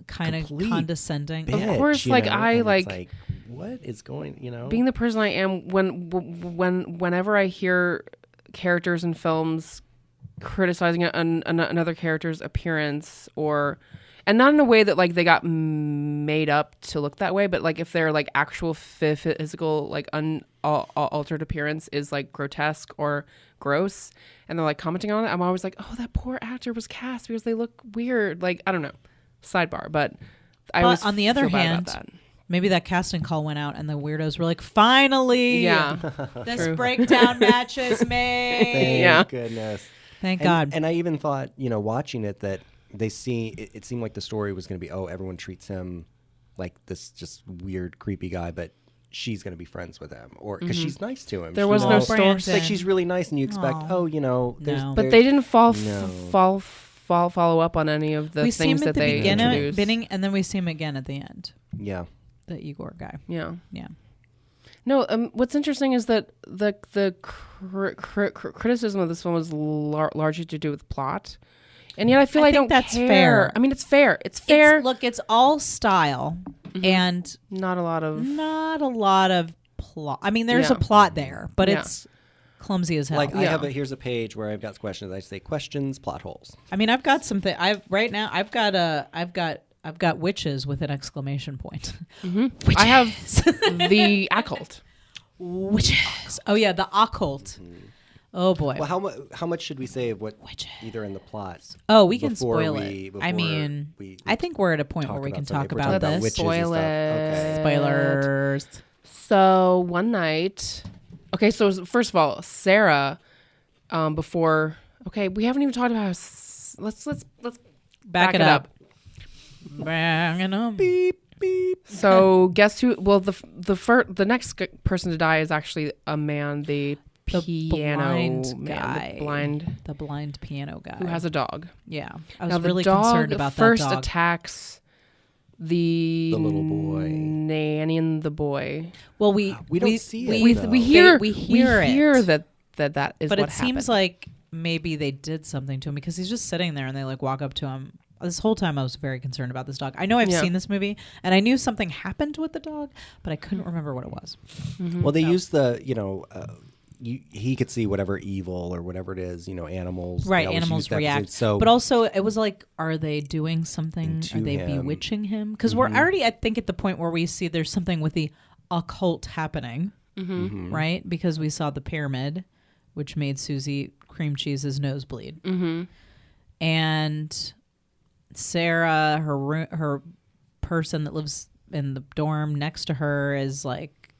Speaker 1: Kind of
Speaker 3: complete
Speaker 1: condescending.
Speaker 3: bitch,
Speaker 2: course,
Speaker 3: you
Speaker 2: like,
Speaker 3: know?
Speaker 2: I,
Speaker 3: And
Speaker 2: like-
Speaker 3: it's like, what is going? You know,
Speaker 2: Being the person I am, whenever I hear characters in films criticizing another character's appearance, and not in a way that like they got made up to look that way, but like if their like actual physical like altered appearance is like grotesque or gross, and they're like commenting on it, I'm always like, oh, that poor actor was cast because they look weird. Like, I don't know, sidebar, but I always
Speaker 1: on the other
Speaker 2: feel bad
Speaker 1: hand,
Speaker 2: about that.
Speaker 1: maybe that casting call went out and the weirdos were like, finally,
Speaker 2: Yeah.
Speaker 1: this
Speaker 2: True.
Speaker 1: breakdown match is made.
Speaker 3: thank
Speaker 2: Yeah.
Speaker 3: goodness.
Speaker 1: Thank
Speaker 3: And-
Speaker 1: God.
Speaker 3: And I even thought, watching it, that it seemed like the story was going to be, everyone treats him like this just weird, creepy guy, but she's going to be friends with him, or because she's nice to him.
Speaker 2: There
Speaker 3: She
Speaker 2: was no
Speaker 3: knows-
Speaker 2: story.
Speaker 3: It's like she's really nice, and you expect,
Speaker 1: Aw.
Speaker 3: there's,
Speaker 1: No.
Speaker 2: But they didn't follow up on any of the
Speaker 1: we see him
Speaker 2: things
Speaker 1: at
Speaker 2: that
Speaker 1: the
Speaker 2: they introduced.
Speaker 1: beginning, and then we see him again at the end.
Speaker 3: Yeah.
Speaker 1: The Igor guy.
Speaker 2: Yeah.
Speaker 1: Yeah.
Speaker 2: No, what's interesting is that the criticism of this film was largely to do with plot, and yet I feel
Speaker 1: I
Speaker 2: I
Speaker 1: think
Speaker 2: don't
Speaker 1: that's
Speaker 2: care.
Speaker 1: fair.
Speaker 2: I mean, it's fair. It's fair.
Speaker 1: Look, it's all style and
Speaker 2: Not a lot of.
Speaker 1: not a lot of plot. I mean, there's
Speaker 2: Yeah.
Speaker 1: a plot there, but
Speaker 2: Yeah.
Speaker 1: it's clumsy as hell.
Speaker 3: Like I
Speaker 2: Yeah.
Speaker 3: have here's a page where I've got questions. I say questions, plot holes.
Speaker 1: I mean, I've got something. I've got witches with an exclamation point.
Speaker 2: I have the occult.
Speaker 1: Witches. Oh yeah, the occult. Oh boy.
Speaker 3: Well, how much should we say of what
Speaker 1: Witches.
Speaker 3: either in the plot?
Speaker 1: Oh, we can
Speaker 3: before
Speaker 1: spoil
Speaker 3: we-
Speaker 1: it. I
Speaker 3: before
Speaker 1: mean,
Speaker 3: we
Speaker 1: I think we're at a point
Speaker 3: talk
Speaker 1: where we
Speaker 3: about
Speaker 1: can
Speaker 3: something?
Speaker 1: talk
Speaker 3: If we're
Speaker 1: about
Speaker 3: talking
Speaker 1: this.
Speaker 3: witches and
Speaker 2: Spoil
Speaker 3: stuff.
Speaker 2: it.
Speaker 3: Okay.
Speaker 1: Spoilers.
Speaker 2: So one night, okay. So first of all, Sarah, before. Okay, we haven't even talked about. Let's
Speaker 1: Back it up. Bang it up.
Speaker 2: So guess who? Well, the next person to die is actually a man, the piano
Speaker 1: blind
Speaker 2: man,
Speaker 1: guy.
Speaker 2: the blind
Speaker 1: blind piano guy
Speaker 2: who has a dog.
Speaker 1: Yeah, I was
Speaker 2: Now
Speaker 1: really
Speaker 2: the dog
Speaker 1: concerned about
Speaker 2: first
Speaker 1: that dog.
Speaker 2: attacks the
Speaker 3: little boy.
Speaker 2: nanny and the boy.
Speaker 1: Well, we
Speaker 3: don't see it,
Speaker 2: We
Speaker 3: though.
Speaker 2: hear
Speaker 1: we hear
Speaker 2: it.
Speaker 1: it.
Speaker 2: that is
Speaker 1: but
Speaker 2: what
Speaker 1: it seems
Speaker 2: happened.
Speaker 1: like maybe they did something to him because he's just sitting there and they like walk up to him. This whole time I was very concerned about this dog. I know I've
Speaker 2: Yeah.
Speaker 1: seen this movie and I knew something happened with the dog, but I couldn't remember what it was.
Speaker 3: Well, they use the he could see whatever evil or whatever it is, animals.
Speaker 1: Right,
Speaker 3: they always use
Speaker 1: animals
Speaker 3: that
Speaker 1: react.
Speaker 3: So,
Speaker 1: But also, it was like, are they doing something?
Speaker 3: To
Speaker 1: Are they
Speaker 3: him.
Speaker 1: bewitching him? Because we're already, I think, at the point where we see there's something with the occult happening, right? Because we saw the pyramid, which made Susie cream cheese's nose bleed, and Sarah, her person that lives in the dorm next to her, is like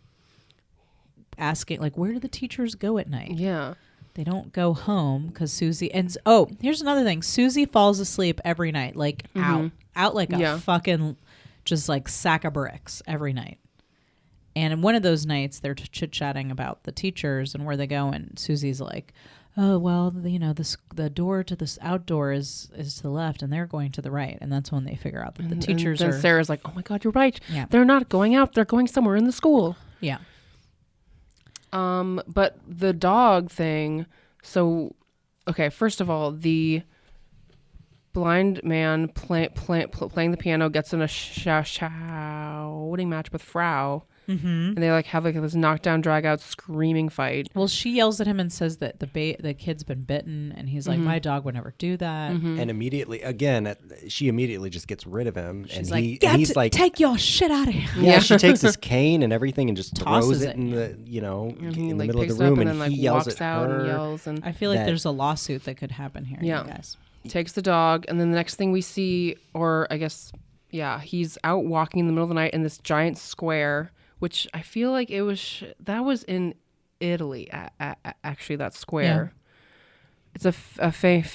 Speaker 1: asking, like, where do the teachers go at night?
Speaker 2: yeah.
Speaker 1: They don't go home because Susie here's another thing. Susie falls asleep every night, like out like a
Speaker 2: Yeah.
Speaker 1: fucking just like sack of bricks every night. And in one of those nights, they're chit chatting about the teachers and where they go, and Susie's like, "Oh well, the door to this outdoor is to the left, and they're going to the right." And that's when they figure out that the teachers
Speaker 2: and
Speaker 1: are
Speaker 2: then Sarah's like, "Oh my God, you're right.
Speaker 1: Yeah.
Speaker 2: They're not going out. They're going somewhere in the school."
Speaker 1: yeah.
Speaker 2: But the dog thing. So, okay. First of all, the blind man playing the piano gets in a shouting match with Frau, and they like have like this knockdown, drag out, screaming fight.
Speaker 1: Well, she yells at him and says that the kid's been bitten, and he's like, "My dog would never do that."
Speaker 3: and immediately, again, she immediately just gets rid of him.
Speaker 1: She's
Speaker 3: and
Speaker 1: like,
Speaker 3: he's like,
Speaker 1: take your shit out of here.
Speaker 3: yeah, she takes his cane and everything and just
Speaker 1: Tosses
Speaker 3: throws
Speaker 1: it.
Speaker 3: it in the,
Speaker 2: And
Speaker 3: in
Speaker 2: he
Speaker 3: the
Speaker 2: like
Speaker 3: middle of
Speaker 2: picks
Speaker 3: the
Speaker 2: it
Speaker 3: room,
Speaker 2: up
Speaker 3: and
Speaker 2: then like
Speaker 3: he yells
Speaker 2: walks
Speaker 3: at
Speaker 2: out
Speaker 3: her.
Speaker 2: and yells and
Speaker 1: I feel like
Speaker 3: that-
Speaker 1: there's a lawsuit that could happen here,
Speaker 2: Yeah.
Speaker 1: you guys.
Speaker 2: takes the dog. And then the next thing we see, or I guess, yeah, he's out walking in the middle of the night in this giant square, which I feel like it was that was in Italy. Actually, that square. It's a famous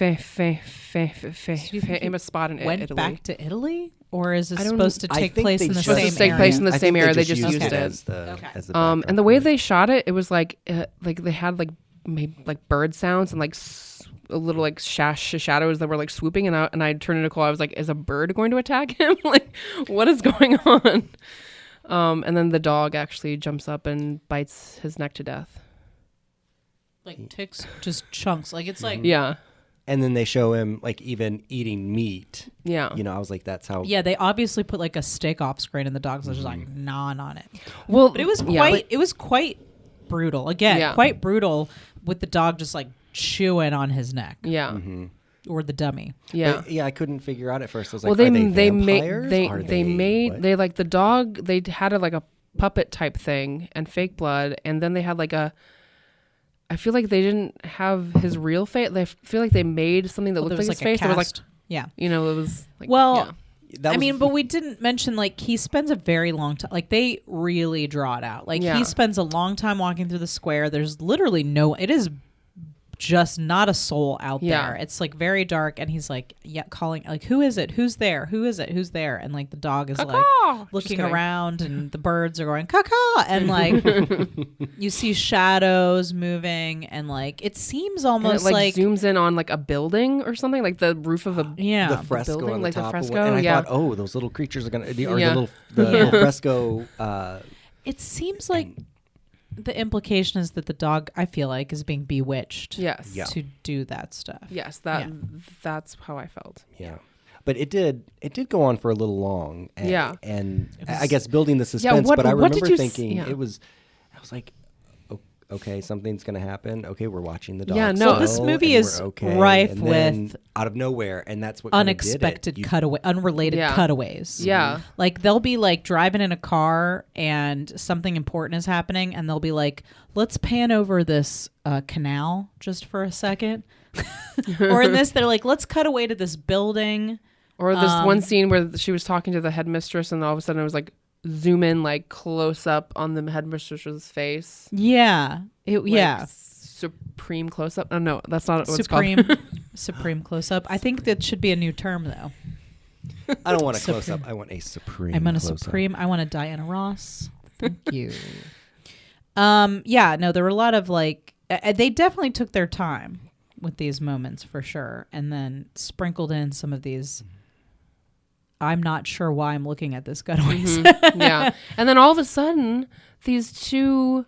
Speaker 2: spot in
Speaker 1: Went
Speaker 2: Italy.
Speaker 1: back to Italy? Or is it
Speaker 2: I don't-
Speaker 1: supposed to
Speaker 3: I
Speaker 1: take
Speaker 3: think
Speaker 1: place
Speaker 3: they
Speaker 1: in the
Speaker 3: just-
Speaker 1: same
Speaker 2: Supposed to take
Speaker 1: area?
Speaker 2: place in the
Speaker 3: I
Speaker 2: same
Speaker 3: think
Speaker 2: area. They just
Speaker 3: used
Speaker 2: used
Speaker 3: it
Speaker 2: it.
Speaker 3: as the
Speaker 1: Okay.
Speaker 3: as the background
Speaker 2: And the way
Speaker 3: for it.
Speaker 2: they shot it, it was like they had like maybe like bird sounds and like a little like shadows that were like swooping. And I turned to Nicole. I was like, "Is a bird going to attack him? Like, what is going on?" And then the dog actually jumps up and bites his neck to death.
Speaker 1: Like ticks, just chunks. Like it's like
Speaker 2: Yeah,
Speaker 3: And then they show him like even eating meat.
Speaker 2: yeah.
Speaker 3: You know, I was like, that's how.
Speaker 1: yeah. They obviously put like a steak off screen, and the dog's just like gnawing on it.
Speaker 2: Well,
Speaker 1: But it was
Speaker 2: yeah,
Speaker 1: quite. It was quite brutal. Again,
Speaker 2: Yeah.
Speaker 1: quite brutal with the dog just like chewing on his neck
Speaker 2: yeah,
Speaker 1: or the dummy.
Speaker 2: yeah.
Speaker 3: But, yeah, I couldn't figure out at first. I was
Speaker 2: Well,
Speaker 3: like,
Speaker 2: they
Speaker 3: are they
Speaker 2: they
Speaker 3: vampires?
Speaker 2: made
Speaker 3: Are
Speaker 2: they made
Speaker 3: what?
Speaker 2: they like the dog. They had like a puppet type thing and fake blood, and then they had like a. I feel like they didn't have his real face. I feel like they made something that
Speaker 1: Well,
Speaker 2: looked
Speaker 1: there
Speaker 2: like
Speaker 1: was
Speaker 2: his
Speaker 1: like a
Speaker 2: face. It was like,
Speaker 1: cast. Yeah.
Speaker 2: you know, it was like,
Speaker 1: Well,
Speaker 2: yeah.
Speaker 3: That
Speaker 1: I
Speaker 3: was-
Speaker 1: mean, but we didn't mention like he spends a very long time. Like they really draw it out. Like
Speaker 2: Yeah.
Speaker 1: he spends a long time walking through the square. There's literally no. It is just not a soul out
Speaker 2: Yeah.
Speaker 1: there. It's like very dark, and he's like, yeah, calling like, who is it? Who's there? Who is it? Who's there? And like the dog is like looking
Speaker 2: kidding.
Speaker 1: around, and the birds are going caca, and like you see shadows moving, and like it seems
Speaker 2: And
Speaker 1: almost
Speaker 2: it like,
Speaker 1: like
Speaker 2: zooms in on like a building or something, like the roof of a
Speaker 1: yeah.
Speaker 3: the fresco
Speaker 2: building,
Speaker 3: on the
Speaker 2: like the
Speaker 3: top of
Speaker 2: fresco,
Speaker 3: and I
Speaker 2: yeah.
Speaker 3: thought, oh, those little creatures are gonna, or
Speaker 2: Yeah.
Speaker 3: the little fresco.
Speaker 1: It seems like the implication is that the dog, I feel like, is being bewitched
Speaker 2: Yes.
Speaker 3: Yeah.
Speaker 1: to do that stuff.
Speaker 2: Yes,
Speaker 1: Yeah.
Speaker 2: that's how I felt.
Speaker 3: Yeah, but it did go on for a little long. And,
Speaker 2: Yeah.
Speaker 3: and I guess building the suspense.
Speaker 2: what-
Speaker 3: but I
Speaker 2: what did
Speaker 3: remember
Speaker 2: you s-
Speaker 3: thinking
Speaker 2: yeah.
Speaker 3: I was like, okay, something's gonna happen. Okay, we're watching the dog.
Speaker 2: Yeah, no.
Speaker 1: So this
Speaker 3: still,
Speaker 1: movie
Speaker 3: and
Speaker 1: is
Speaker 3: we're okay.
Speaker 1: rife
Speaker 3: And then
Speaker 1: with
Speaker 3: out of nowhere, and that's what kinda did it.
Speaker 1: Unexpected
Speaker 3: You-
Speaker 1: cutaway, unrelated
Speaker 2: Yeah.
Speaker 1: cutaways.
Speaker 2: Yeah.
Speaker 1: Like they'll be like driving in a car and something important is happening, and they'll be like, let's pan over this canal just for a second. Or in this, they're like, let's cut away to this building.
Speaker 2: Or this one scene where she was talking to the headmistress, and all of a sudden it was like zoom in, like close up on the headmistress's face.
Speaker 1: Yeah.
Speaker 2: Like,
Speaker 1: yeah.
Speaker 2: supreme close up. Oh no, that's not what
Speaker 1: Supreme
Speaker 2: it's called.
Speaker 1: supreme close up. I think that should be a new term though.
Speaker 3: I don't want a close up. I want a supreme.
Speaker 1: I want a
Speaker 3: close-up.
Speaker 1: supreme. I want a Diana Ross. Thank you. Yeah, no, there were a lot of like they definitely took their time with these moments for sure, and then sprinkled in some of these. I'm not sure why I'm looking at this cutaways.
Speaker 2: Yeah, and then all of a sudden, these two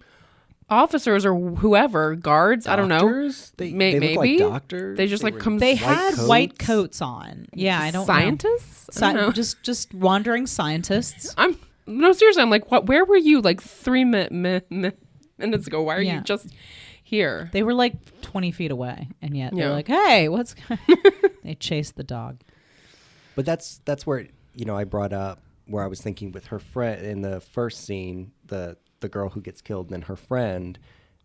Speaker 2: officers or whoever guards, I don't know,
Speaker 3: Doctors? They look
Speaker 2: maybe
Speaker 3: like doctors.
Speaker 2: They just like
Speaker 3: were
Speaker 2: come.
Speaker 1: They
Speaker 3: white
Speaker 1: had
Speaker 3: coats.
Speaker 1: white coats on. Yeah, I don't know.
Speaker 2: scientists. I don't know.
Speaker 1: Just wandering scientists.
Speaker 2: I'm no seriously. I'm like, what? Where were you like 3 minutes ago? Why are
Speaker 1: Yeah.
Speaker 2: you just here?
Speaker 1: They were like 20 feet away, and yet
Speaker 2: Yeah.
Speaker 1: they're like, "Hey, what's?" They chased the dog.
Speaker 3: But that's where I brought up where I was thinking with her friend in the first scene, the girl who gets killed, and then her friend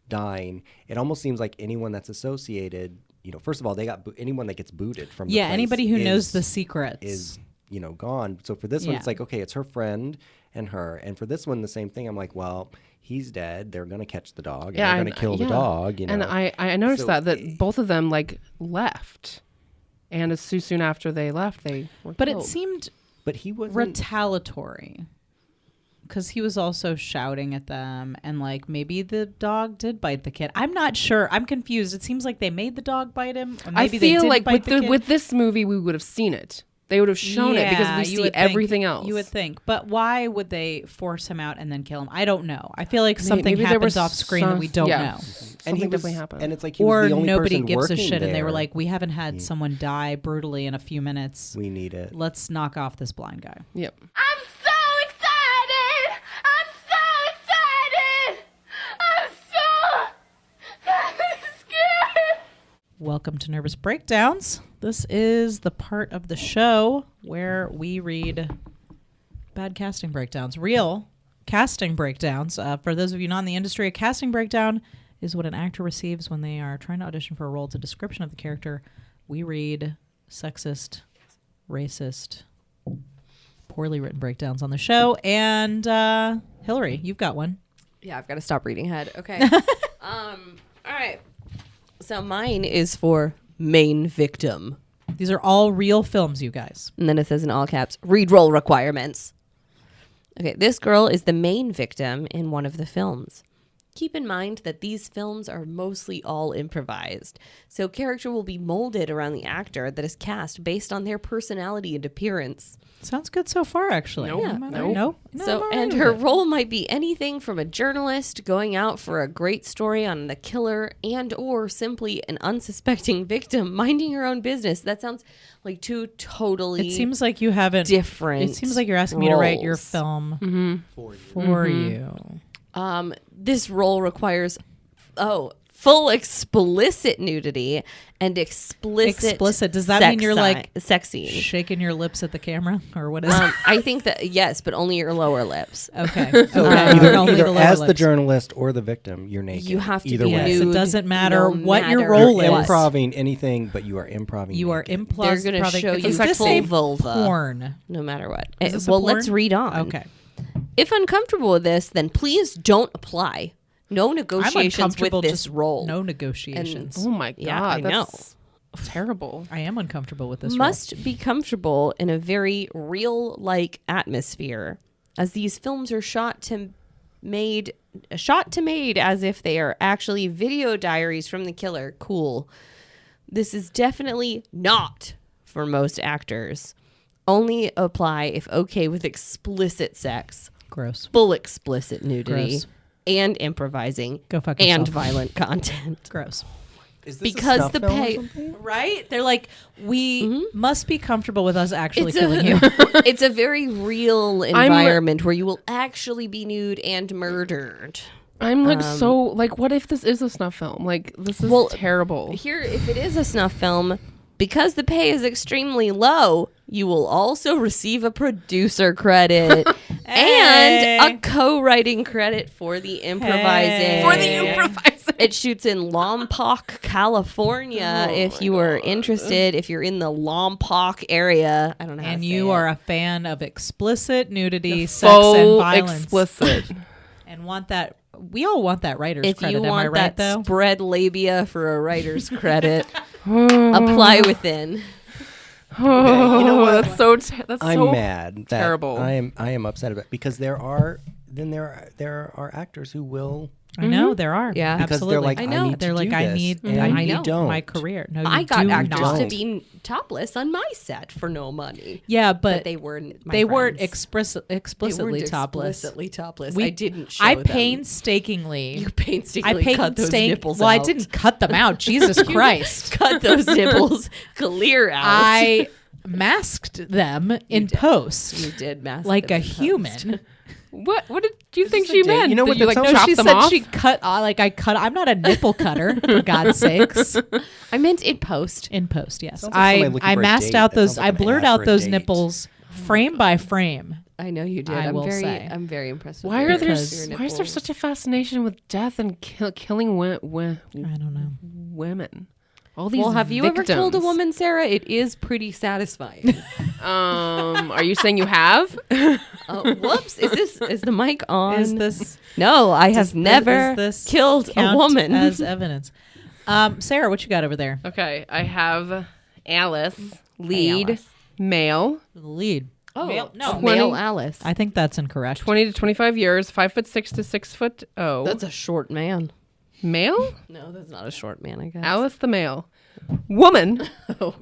Speaker 3: dying. It almost seems like anyone that's associated. First of all, they got anyone that gets booted from. The
Speaker 1: Yeah,
Speaker 3: place
Speaker 1: anybody who knows the
Speaker 3: is
Speaker 1: secrets
Speaker 3: gone. So for this one,
Speaker 1: Yeah.
Speaker 3: it's like, okay, it's her friend and her. And for this one, the same thing. I'm like, well, he's dead. They're gonna catch the dog. And they're gonna kill the dog.
Speaker 2: And I noticed
Speaker 3: So
Speaker 2: that both of them like left, and as soon after they left, they were
Speaker 1: But
Speaker 2: killed.
Speaker 1: it seemed
Speaker 3: But he wasn't.
Speaker 1: retaliatory because he was also shouting at them, and like maybe the dog did bite the kid. I'm not sure. I'm confused. It seems like they made the dog bite him. Or
Speaker 2: I
Speaker 1: maybe they
Speaker 2: feel
Speaker 1: didn't
Speaker 2: like
Speaker 1: bite the kid.
Speaker 2: with this movie, we would have seen it. They would have shown it because
Speaker 1: Yeah,
Speaker 2: we
Speaker 1: you
Speaker 2: see
Speaker 1: would think-
Speaker 2: everything else.
Speaker 1: You would think, but why would they force him out and then kill him? I don't know. I feel like
Speaker 2: Maybe
Speaker 1: something
Speaker 2: there
Speaker 1: happened
Speaker 2: was
Speaker 1: off screen that we don't
Speaker 2: yeah.
Speaker 1: know.
Speaker 3: and he
Speaker 2: Something
Speaker 3: was,
Speaker 2: definitely happened.
Speaker 3: And it's like he
Speaker 1: Or
Speaker 3: was the only
Speaker 1: nobody
Speaker 3: person
Speaker 1: gives a
Speaker 3: working
Speaker 1: shit, and they were
Speaker 3: there.
Speaker 1: like, "We haven't had someone die brutally in a few minutes.
Speaker 3: we need it.
Speaker 1: Let's knock off this blind guy."
Speaker 2: Yep.
Speaker 7: I'm so excited! I'm so excited! I'm so scared!
Speaker 1: Welcome to Nervous Breakdowns. This is the part of the show where we read bad casting breakdowns, real casting breakdowns. For those of you not in the industry, a casting breakdown is what an actor receives when they are trying to audition for a role. It's a description of the character. We read sexist, racist, poorly written breakdowns on the show. And Hillary, you've got one.
Speaker 8: Yeah, I've got to stop reading ahead. Okay. All right. So mine is for main victim.
Speaker 1: These are all real films, you guys.
Speaker 8: And then it says in all caps, read roll requirements. Okay, this girl is the main victim in one of the films. Keep in mind that these films are mostly all improvised, so character will be molded around the actor that is cast based on their personality and appearance.
Speaker 1: Sounds good so far, actually.
Speaker 2: Nope.
Speaker 1: Yeah.
Speaker 2: Nope.
Speaker 1: No,
Speaker 8: So, and her role might be anything from a journalist going out for a great story on the killer and or simply an unsuspecting victim minding her own business. That sounds like two totally
Speaker 1: It seems like you haven't
Speaker 8: different.
Speaker 1: It seems like you're asking me to write your
Speaker 8: roles.
Speaker 1: film for you.
Speaker 8: This role requires full explicit nudity and explicit.
Speaker 1: Does that mean you're like
Speaker 8: sex scene?
Speaker 1: Shaking your lips at the camera, or what is
Speaker 8: I think that yes, but only your lower lips.
Speaker 1: Okay.
Speaker 3: So
Speaker 1: Okay. Only
Speaker 3: either
Speaker 1: the lower
Speaker 3: as the
Speaker 1: lips.
Speaker 3: journalist or the victim, you're naked.
Speaker 8: You have to
Speaker 3: either
Speaker 8: be
Speaker 3: way.
Speaker 1: Yes, it
Speaker 8: nude.
Speaker 1: doesn't matter
Speaker 8: no
Speaker 1: what your
Speaker 8: matter
Speaker 1: role
Speaker 3: You're
Speaker 1: is.
Speaker 3: improving anything, but you are improving.
Speaker 1: You are
Speaker 3: naked.
Speaker 1: implausible.
Speaker 8: They're gonna show you
Speaker 1: Does this
Speaker 8: full
Speaker 1: say
Speaker 8: vulva.
Speaker 1: porn?
Speaker 8: No matter what.
Speaker 1: Is this a
Speaker 8: Well,
Speaker 1: porn?
Speaker 8: let's read on.
Speaker 1: Okay.
Speaker 8: If uncomfortable with this, then please don't apply. No
Speaker 1: I'm
Speaker 8: negotiations
Speaker 1: uncomfortable.
Speaker 8: with this
Speaker 1: Just
Speaker 8: role.
Speaker 1: no negotiations.
Speaker 2: Oh my god,
Speaker 8: Yeah, I know.
Speaker 2: that's terrible.
Speaker 1: I am uncomfortable with this.
Speaker 8: Must be comfortable in a very real-like atmosphere, as these films are shot to made as if they are actually video diaries from the killer. Cool. This is definitely not for most actors. Only apply if okay with explicit sex,
Speaker 1: Gross.
Speaker 8: full explicit nudity,
Speaker 1: Gross.
Speaker 8: and improvising,
Speaker 1: Go fuck
Speaker 8: and
Speaker 1: yourself.
Speaker 8: violent content.
Speaker 1: Gross.
Speaker 3: Is this a
Speaker 8: Because
Speaker 3: snuff
Speaker 8: the
Speaker 3: film or
Speaker 8: pay,
Speaker 3: something?
Speaker 1: Right? They're like, we must be comfortable with us actually
Speaker 8: It's
Speaker 1: killing you.
Speaker 8: it's a very real environment where you will actually be nude and murdered.
Speaker 2: I'm like so like, what if this is a snuff film? Like, this is terrible.
Speaker 8: Here, if it is a snuff film, because the pay is extremely low, you will also receive a producer credit and a co-writing credit for the improvising.
Speaker 2: For the improvising.
Speaker 8: It shoots in Lompoc, California. If you are interested, if you're in the Lompoc area, I don't know. How
Speaker 1: And
Speaker 8: to
Speaker 1: you
Speaker 8: say
Speaker 1: are
Speaker 8: it.
Speaker 1: a fan of explicit nudity, sex,
Speaker 2: Full
Speaker 1: and violence.
Speaker 2: explicit.
Speaker 1: And want that. We all want that writer's
Speaker 8: If
Speaker 1: credit.
Speaker 8: you
Speaker 1: Am I
Speaker 8: want
Speaker 1: right,
Speaker 8: that
Speaker 1: though?
Speaker 8: spread labia for a writer's credit, apply within.
Speaker 2: Oh,
Speaker 3: you know what?
Speaker 2: that's so that's
Speaker 3: I'm
Speaker 2: so
Speaker 3: mad. That
Speaker 2: terrible.
Speaker 3: I am upset about it because there are actors who will.
Speaker 1: I know there are.
Speaker 8: Yeah.
Speaker 3: Because
Speaker 1: absolutely.
Speaker 3: they're like,
Speaker 8: I
Speaker 3: I
Speaker 8: know.
Speaker 3: need to
Speaker 1: They're like,
Speaker 3: do
Speaker 1: I
Speaker 3: this,
Speaker 1: need,
Speaker 3: and
Speaker 1: I
Speaker 3: you
Speaker 1: need
Speaker 3: don't.
Speaker 1: my career. No, you
Speaker 8: I got
Speaker 1: do
Speaker 8: actors
Speaker 1: not.
Speaker 8: to be topless on my set for no money.
Speaker 1: Yeah, but
Speaker 8: they weren't. My
Speaker 1: they weren't
Speaker 8: friends.
Speaker 1: explicitly
Speaker 8: They weren't
Speaker 1: topless.
Speaker 8: Explicitly topless.
Speaker 1: We-
Speaker 8: I didn't show
Speaker 1: I
Speaker 8: them.
Speaker 1: painstakingly.
Speaker 8: You painstakingly cut those nipples
Speaker 1: Well,
Speaker 8: out.
Speaker 1: I didn't cut them out. Jesus Christ!
Speaker 8: cut those nipples clear out.
Speaker 1: I masked them in post,
Speaker 8: You did mask
Speaker 1: like
Speaker 8: them
Speaker 1: a
Speaker 8: in post.
Speaker 1: human.
Speaker 2: What did you think
Speaker 3: is
Speaker 2: she
Speaker 3: a date.
Speaker 2: meant?
Speaker 3: You know
Speaker 2: Did
Speaker 3: what
Speaker 2: you
Speaker 3: the
Speaker 2: like
Speaker 3: tone-
Speaker 1: No,
Speaker 2: chop
Speaker 1: she
Speaker 2: them
Speaker 1: said
Speaker 2: off?
Speaker 1: she cut. Like I cut. I'm not a nipple cutter, for God's sakes.
Speaker 8: I meant in post.
Speaker 1: In post, yes.
Speaker 3: Sounds like somebody looking
Speaker 1: I
Speaker 3: for a
Speaker 1: masked
Speaker 3: date.
Speaker 1: out
Speaker 3: That
Speaker 1: those.
Speaker 3: sounds like
Speaker 1: I
Speaker 3: an
Speaker 1: blurred
Speaker 3: ad
Speaker 1: out
Speaker 3: for a
Speaker 1: those
Speaker 3: date.
Speaker 1: nipples frame by frame.
Speaker 8: I know you did.
Speaker 1: I will say.
Speaker 8: I'm very impressed. With
Speaker 2: Why
Speaker 8: your-
Speaker 2: are there?
Speaker 8: your
Speaker 2: Why is there
Speaker 8: nipples.
Speaker 2: such a fascination with death and killing
Speaker 1: I don't know.
Speaker 2: women? All these.
Speaker 8: Well, have you ever killed a
Speaker 2: victims.
Speaker 8: woman, Sarah? It is pretty satisfying.
Speaker 2: Are you saying you have?
Speaker 8: Whoops! Is the mic on?
Speaker 1: Is this
Speaker 8: No, I have
Speaker 1: does
Speaker 8: never
Speaker 1: this
Speaker 8: killed a
Speaker 1: count
Speaker 8: woman.
Speaker 1: as evidence? Sarah, what you got over there?
Speaker 2: Okay, I have Alice, lead,
Speaker 8: Alice.
Speaker 2: male,
Speaker 1: The lead.
Speaker 8: Oh,
Speaker 1: Male- no,
Speaker 8: male
Speaker 2: 20
Speaker 8: Alice.
Speaker 1: I think that's incorrect.
Speaker 2: 20 to 25 years, 5'6" to 6'0".
Speaker 8: That's a short man.
Speaker 2: Male.
Speaker 8: No, that's not a short man. I guess.
Speaker 2: Alice the male. Woman,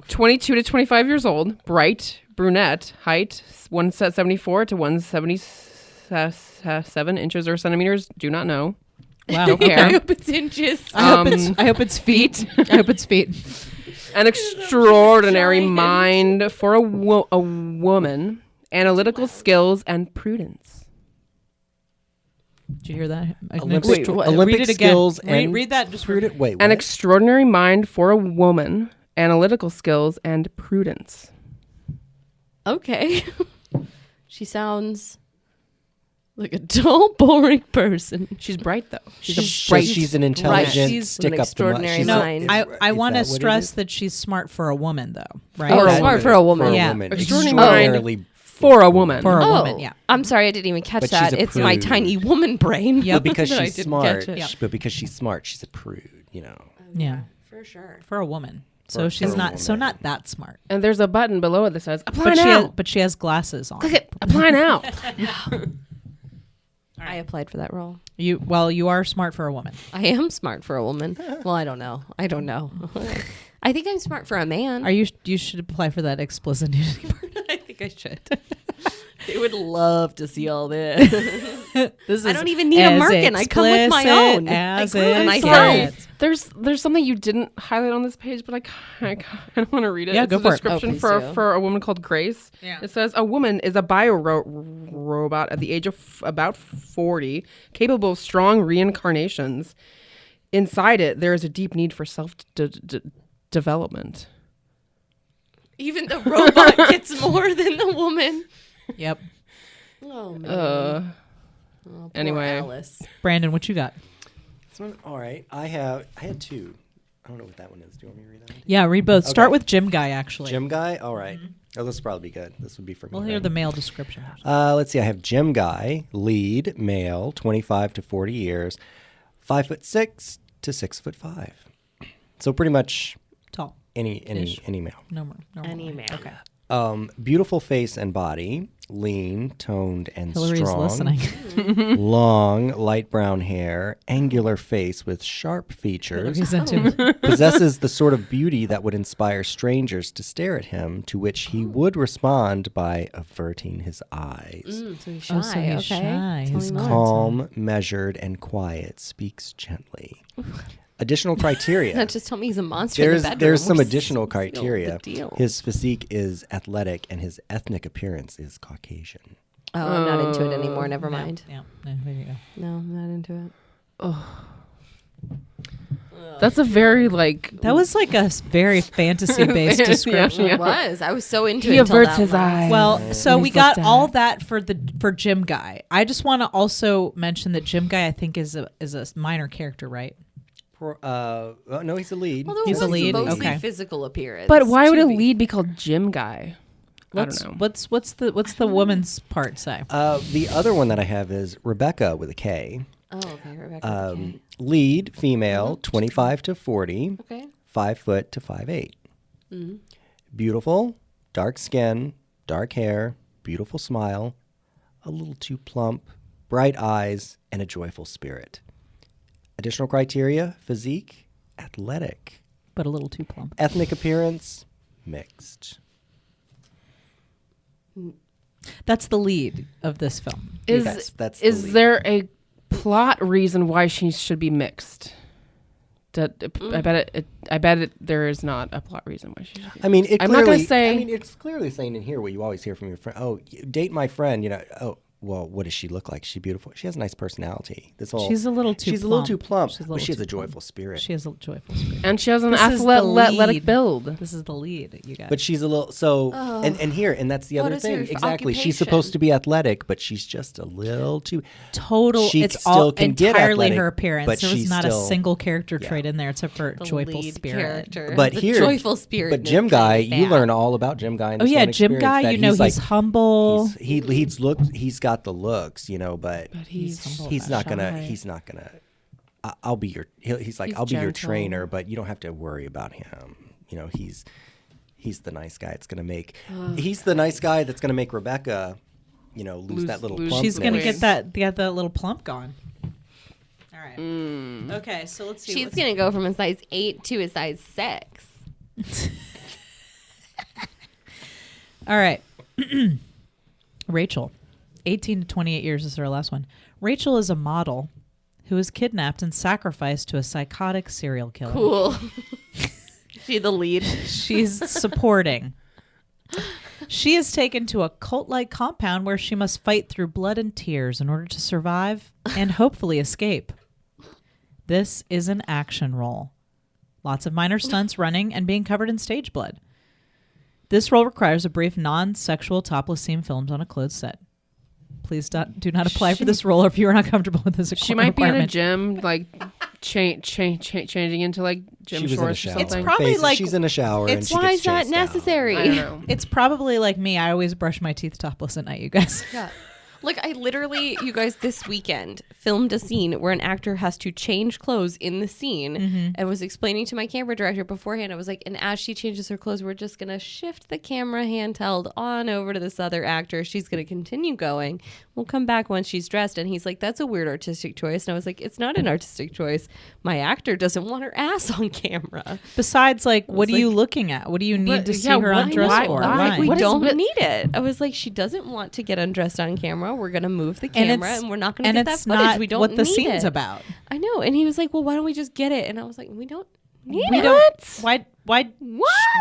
Speaker 2: 22 to 25 years old, bright, brunette, height 174 to 177 inches or centimeters. Do not know.
Speaker 1: Wow.
Speaker 2: Don't care.
Speaker 8: I hope it's inches.
Speaker 1: I hope it's feet. I hope it's feet.
Speaker 2: An extraordinary mind for a woman, analytical skills, and prudence.
Speaker 1: Did you hear that?
Speaker 3: Olympic,
Speaker 1: Read
Speaker 3: Olympic
Speaker 1: it again.
Speaker 3: skills
Speaker 1: Read,
Speaker 3: and
Speaker 1: read that. Just read it.
Speaker 3: Wait,
Speaker 2: An
Speaker 3: what?
Speaker 2: extraordinary mind for a woman, analytical skills, and prudence.
Speaker 8: Okay. She sounds like a dull, boring person.
Speaker 2: She's bright though. She's
Speaker 8: She's
Speaker 2: a bright.
Speaker 3: She's an intelligent
Speaker 1: She's
Speaker 3: stick
Speaker 8: an
Speaker 3: up the butt.
Speaker 8: extraordinary
Speaker 3: She's
Speaker 1: No,
Speaker 8: mind.
Speaker 1: I
Speaker 3: is
Speaker 1: want to
Speaker 3: that what it
Speaker 1: stress
Speaker 3: is?
Speaker 1: that she's smart for a woman, though. Right?
Speaker 8: Oh,
Speaker 3: That
Speaker 8: smart for a woman.
Speaker 1: Yeah.
Speaker 2: Extraordinary mind
Speaker 3: Extraordinarily
Speaker 2: for a woman.
Speaker 1: For a
Speaker 8: Oh,
Speaker 1: woman, yeah.
Speaker 8: I'm sorry, I didn't even catch
Speaker 3: But she's
Speaker 8: that.
Speaker 3: a
Speaker 8: It's my
Speaker 3: prude.
Speaker 8: tiny woman brain.
Speaker 1: Yep.
Speaker 3: But because
Speaker 8: That
Speaker 3: she's
Speaker 8: I didn't
Speaker 3: smart,
Speaker 8: catch it.
Speaker 1: Yep.
Speaker 3: but because she's smart, she's a prude. You know.
Speaker 1: Yeah.
Speaker 8: For sure.
Speaker 1: For a woman. So she's
Speaker 3: for a
Speaker 1: not
Speaker 3: woman.
Speaker 1: not that smart.
Speaker 2: And there's a button below it that says apply
Speaker 1: But
Speaker 2: now.
Speaker 1: she has glasses on.
Speaker 2: Click it. Apply now.
Speaker 8: I applied for that role.
Speaker 1: You are smart for a woman.
Speaker 8: I am smart for a woman. Well, I don't know. I think I'm smart for a man.
Speaker 1: You should apply for that explicit nudity part.
Speaker 8: I think I should. They would love to see all this.
Speaker 1: This
Speaker 8: I don't even need a merkin. I come with my own. I grew it myself.
Speaker 2: There's something you didn't highlight on this page, but I kind of want to read it.
Speaker 1: Yeah,
Speaker 2: It's
Speaker 1: go
Speaker 2: a
Speaker 1: for it.
Speaker 2: description
Speaker 8: Oh, please
Speaker 2: for
Speaker 8: do.
Speaker 2: for a woman called Grace.
Speaker 1: Yeah.
Speaker 2: It says a woman is a bio-robot at the age of about 40, capable of strong reincarnations. Inside it, there is a deep need for self-development.
Speaker 8: Even the robot gets more than the woman.
Speaker 1: Yep.
Speaker 8: Oh man. Oh, poor
Speaker 2: Anyway.
Speaker 8: Alice.
Speaker 1: Brandon, what you got?
Speaker 3: This one, all right. I had two. I don't know what that one is. Do you want me to read that one?
Speaker 1: Yeah, read both. Start
Speaker 3: Okay.
Speaker 1: with Gym Guy, actually.
Speaker 3: Gym guy. All right. Oh, this will probably be good. This would be for me.
Speaker 1: We'll hear
Speaker 3: right?
Speaker 1: the male description.
Speaker 3: Let's see. I have gym guy, lead, male, 25 to 40 years, 5'6" to 6'5". So pretty much
Speaker 1: Tall.
Speaker 3: any male.
Speaker 1: No more.
Speaker 8: Any man.
Speaker 1: Okay.
Speaker 3: Beautiful face and body, lean, toned, and
Speaker 1: Hillary's
Speaker 3: strong.
Speaker 1: listening.
Speaker 3: Long, light brown hair, angular face with sharp features.
Speaker 1: Hillary's into it.
Speaker 3: Possesses the sort of beauty that would inspire strangers to stare at him, to which he would respond by averting his eyes.
Speaker 8: So he's shy.
Speaker 1: Oh, so he's
Speaker 8: okay.
Speaker 1: shy.
Speaker 8: Tell
Speaker 1: He's
Speaker 8: me more.
Speaker 3: Calm, measured, and quiet, speaks gently. Additional criteria.
Speaker 8: Not just tell me he's a monster in the bedroom.
Speaker 3: There's some
Speaker 8: What's
Speaker 3: additional
Speaker 8: the
Speaker 3: criteria.
Speaker 8: deal?
Speaker 3: His physique is athletic and his ethnic appearance is Caucasian.
Speaker 8: Oh, I'm not into it anymore. Never mind.
Speaker 1: Yeah, there you go.
Speaker 8: No, I'm not into it.
Speaker 2: That's a very
Speaker 1: That was like a very fantasy-based description.
Speaker 2: Yeah.
Speaker 8: It was. I was so into
Speaker 2: He
Speaker 8: it. until
Speaker 2: averts
Speaker 8: that
Speaker 2: his
Speaker 8: line.
Speaker 2: eyes.
Speaker 1: Well, so we
Speaker 2: He's
Speaker 1: got
Speaker 2: looked
Speaker 1: all
Speaker 2: at.
Speaker 1: that for Gym Guy. I just want to also mention that Gym Guy, I think, is a minor character, right?
Speaker 3: No, he's a lead.
Speaker 8: Well, there
Speaker 1: He's a
Speaker 8: was
Speaker 1: lead?
Speaker 8: mostly
Speaker 1: Okay.
Speaker 8: physical appearance.
Speaker 2: But why would a
Speaker 8: Chibi.
Speaker 2: lead be called Gym Guy? I don't know.
Speaker 1: What's the woman's part say?
Speaker 3: The other one that I have is Rebecca with a K.
Speaker 8: Oh, okay, Rebecca. Okay.
Speaker 3: Lead, female, 25 to 40,
Speaker 8: Okay.
Speaker 3: 5 foot to 5'8". Beautiful, dark skin, dark hair, beautiful smile, a little too plump, bright eyes, and a joyful spirit. Additional criteria: physique, athletic,
Speaker 1: But a little too plump.
Speaker 3: ethnic appearance, mixed.
Speaker 1: That's the lead of this film.
Speaker 2: Is
Speaker 3: That's the
Speaker 2: is
Speaker 3: lead.
Speaker 2: there a plot reason why she should be mixed? I bet it. There is not a plot reason why she should be.
Speaker 3: I mean,
Speaker 2: I'm not gonna say-
Speaker 3: I mean, it's clearly saying in here what you always hear from your friend. Oh, date my friend. You know. Oh, well, what does she look like? She's beautiful. She has a nice personality. This whole.
Speaker 1: She's a little too.
Speaker 3: She's a little too plump.
Speaker 1: She's a
Speaker 3: But
Speaker 1: little
Speaker 3: she has
Speaker 1: too
Speaker 3: a joyful
Speaker 1: plump.
Speaker 3: spirit.
Speaker 1: She has a joyful spirit.
Speaker 2: And she has an
Speaker 1: This is the
Speaker 2: athletic
Speaker 1: lead.
Speaker 2: build.
Speaker 1: This is the lead, you guys.
Speaker 3: But she's a little and here and that's the
Speaker 8: What
Speaker 3: other
Speaker 8: is her
Speaker 3: thing exactly. She's
Speaker 8: occupation?
Speaker 3: supposed to be athletic, but she's just a little too.
Speaker 1: total.
Speaker 3: She
Speaker 1: It's
Speaker 3: still
Speaker 1: all
Speaker 3: can get
Speaker 1: entirely
Speaker 3: athletic,
Speaker 1: her appearance.
Speaker 3: but
Speaker 1: There was
Speaker 3: she's
Speaker 1: not
Speaker 3: still-
Speaker 1: a single character
Speaker 3: yeah.
Speaker 1: trait in there except for
Speaker 8: The
Speaker 1: joyful
Speaker 8: lead
Speaker 1: spirit.
Speaker 8: character.
Speaker 3: But
Speaker 8: The
Speaker 3: here,
Speaker 8: joyful spirit.
Speaker 3: But
Speaker 8: in
Speaker 3: Jim
Speaker 8: this
Speaker 3: Guy,
Speaker 8: film
Speaker 3: you
Speaker 8: is
Speaker 3: learn
Speaker 8: bad.
Speaker 3: all about Jim Guy. In
Speaker 1: Oh
Speaker 3: this
Speaker 1: yeah,
Speaker 3: one
Speaker 1: Gym
Speaker 3: experience,
Speaker 1: Guy.
Speaker 3: that
Speaker 1: You know he's humble.
Speaker 3: He's got the looks, you know, but he's not gonna. I'll be your. He's like,
Speaker 2: He's
Speaker 3: I'll be your
Speaker 2: gentle.
Speaker 3: trainer, but you don't have to worry about him. You know, he's the nice guy. It's gonna make. He's the nice guy that's gonna make Rebecca, you know, lose that little.
Speaker 2: lose-
Speaker 3: Plump
Speaker 1: She's gonna
Speaker 2: Plumpness.
Speaker 1: get that little plump gone. All right. Okay, so let's see.
Speaker 8: She's going to go from a size 8 to a size 6.
Speaker 1: All right. Rachel, 18 to 28 years is her last one. Rachel is a model who is kidnapped and sacrificed to a psychotic serial killer.
Speaker 8: Cool. She the lead.
Speaker 1: She's supporting. She is taken to a cult-like compound where she must fight through blood and tears in order to survive and hopefully escape. This is an action role. Lots of minor stunts, running, and being covered in stage blood. This role requires a brief non-sexual topless scene filmed on a closed set. Please do not apply for this role if you are not comfortable with this
Speaker 2: She might be in a
Speaker 1: requirement.
Speaker 2: gym, like changing into like gym
Speaker 3: She was in a
Speaker 2: shorts or
Speaker 3: shower.
Speaker 2: something.
Speaker 1: It's probably
Speaker 3: Face it,
Speaker 1: like-
Speaker 3: she's in a shower and
Speaker 8: It's
Speaker 3: she
Speaker 8: why
Speaker 3: gets
Speaker 8: is that
Speaker 3: chased down.
Speaker 8: necessary?
Speaker 2: I don't know.
Speaker 1: It's probably like me. I always brush my teeth topless at night, you guys.
Speaker 8: Yeah. Look, I literally, you guys, this weekend filmed a scene where an actor has to change clothes in the scene and was explaining to my camera director beforehand. I was like, and as she changes her clothes, we're just going to shift the camera handheld on over to this other actor. She's going to continue going. We'll come back once she's dressed. And he's like, that's a weird artistic choice. And I was like, it's not an artistic choice. My actor doesn't want her ass on camera.
Speaker 1: Besides, like, what are you looking at? What do you need to see her undressed for?
Speaker 8: Like, we
Speaker 1: Right.
Speaker 8: don't need it. I was like, she doesn't want to get undressed on camera. We're going to move the camera and we're not going to get that footage.
Speaker 1: Not
Speaker 8: We don't
Speaker 1: what the
Speaker 8: need
Speaker 1: scene's
Speaker 8: it.
Speaker 1: about.
Speaker 8: I know. And he was like, well, why don't we just get it? And I was like, we don't need
Speaker 1: We
Speaker 8: it.
Speaker 1: don't.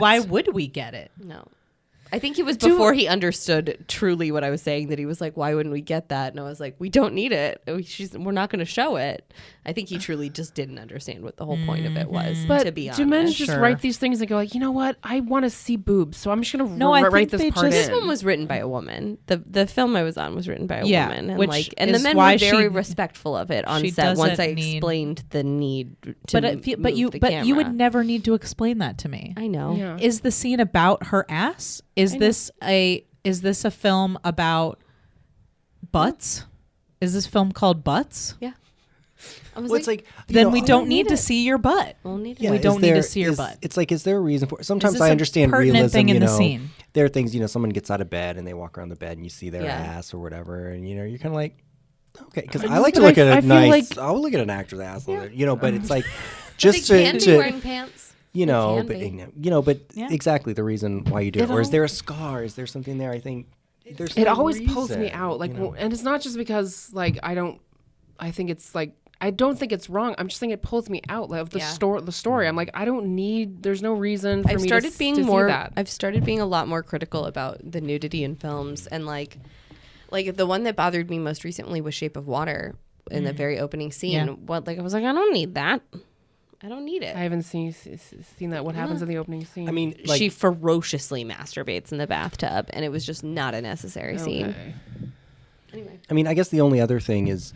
Speaker 1: Why would we get it?
Speaker 8: No. I think it was before he understood truly what I was saying, that he was like, why wouldn't we get that? And I was like, we don't need it. We're not going to show it. I think he truly just didn't understand what the whole point of it was,
Speaker 2: But
Speaker 8: to be honest.
Speaker 2: do men just
Speaker 1: Sure.
Speaker 2: write these things and go like, you know what? I want to see boobs, so I'm just going to
Speaker 1: No, I
Speaker 2: write
Speaker 1: think
Speaker 2: this
Speaker 1: they
Speaker 2: part
Speaker 1: just-
Speaker 2: in.
Speaker 8: This one was written by a woman. The film I was on was written by a
Speaker 1: Yeah,
Speaker 8: woman. And
Speaker 1: which
Speaker 8: the
Speaker 1: is
Speaker 8: men
Speaker 1: why
Speaker 8: were very
Speaker 1: she-
Speaker 8: respectful of it on
Speaker 1: she
Speaker 8: set once I
Speaker 1: doesn't need-
Speaker 8: explained the need to
Speaker 1: But you
Speaker 8: move the
Speaker 1: you would
Speaker 8: camera.
Speaker 1: never need to explain that to me.
Speaker 8: I know.
Speaker 2: Yeah.
Speaker 1: Is the scene about her ass? Is this a film about butts? Is this film called Butts?
Speaker 8: Yeah. I was
Speaker 3: Well, it's like you
Speaker 1: Then
Speaker 3: know,
Speaker 1: we
Speaker 3: I-
Speaker 1: don't need to see your butt.
Speaker 8: We'll need it.
Speaker 3: Yeah,
Speaker 1: we
Speaker 3: is
Speaker 1: don't need
Speaker 3: there-
Speaker 1: to see your
Speaker 3: is-
Speaker 1: butt.
Speaker 3: It's like, is there a reason for? Sometimes
Speaker 1: this
Speaker 3: I
Speaker 1: a
Speaker 3: understand
Speaker 1: pertinent
Speaker 3: realism.
Speaker 1: thing in
Speaker 3: You
Speaker 1: the
Speaker 3: know,
Speaker 1: scene?
Speaker 3: there are things. Someone gets out of bed and they walk around the bed and you see their
Speaker 8: Yeah.
Speaker 3: ass or whatever, and you're kind of like, okay, because I like to
Speaker 2: but
Speaker 3: look
Speaker 2: I
Speaker 3: at a
Speaker 2: feel
Speaker 3: nice.
Speaker 2: like-
Speaker 3: I'll look at an actor's ass, but it's like
Speaker 8: But
Speaker 3: just
Speaker 8: they can be
Speaker 3: to
Speaker 8: wearing pants.
Speaker 3: you
Speaker 8: They
Speaker 3: know,
Speaker 8: can
Speaker 3: but
Speaker 8: be.
Speaker 3: but
Speaker 1: Yeah.
Speaker 3: exactly the reason why you do it. Or is there a scar? Is there something there? I think there's.
Speaker 2: It
Speaker 3: some
Speaker 2: always pulls me
Speaker 3: reason,
Speaker 2: out, like,
Speaker 3: you know?
Speaker 2: and it's not just because like I think it's like I don't think it's wrong. I'm just saying it pulls me out of the story. I'm like, I don't need. There's no reason for
Speaker 8: I've
Speaker 2: me
Speaker 8: started
Speaker 2: to,
Speaker 8: being
Speaker 2: to
Speaker 8: more.
Speaker 2: see that.
Speaker 8: I've started being a lot more critical about the nudity in films, and like the one that bothered me most recently was Shape of Water in the very opening scene.
Speaker 1: Yeah.
Speaker 8: What I was like, I don't need that. I don't need it.
Speaker 2: I haven't seen that. What happens in the opening scene?
Speaker 3: I mean, like,
Speaker 8: She ferociously masturbates in the bathtub, and it was just not a necessary scene.
Speaker 2: okay.
Speaker 8: Anyway,
Speaker 3: I mean, I guess the only other thing is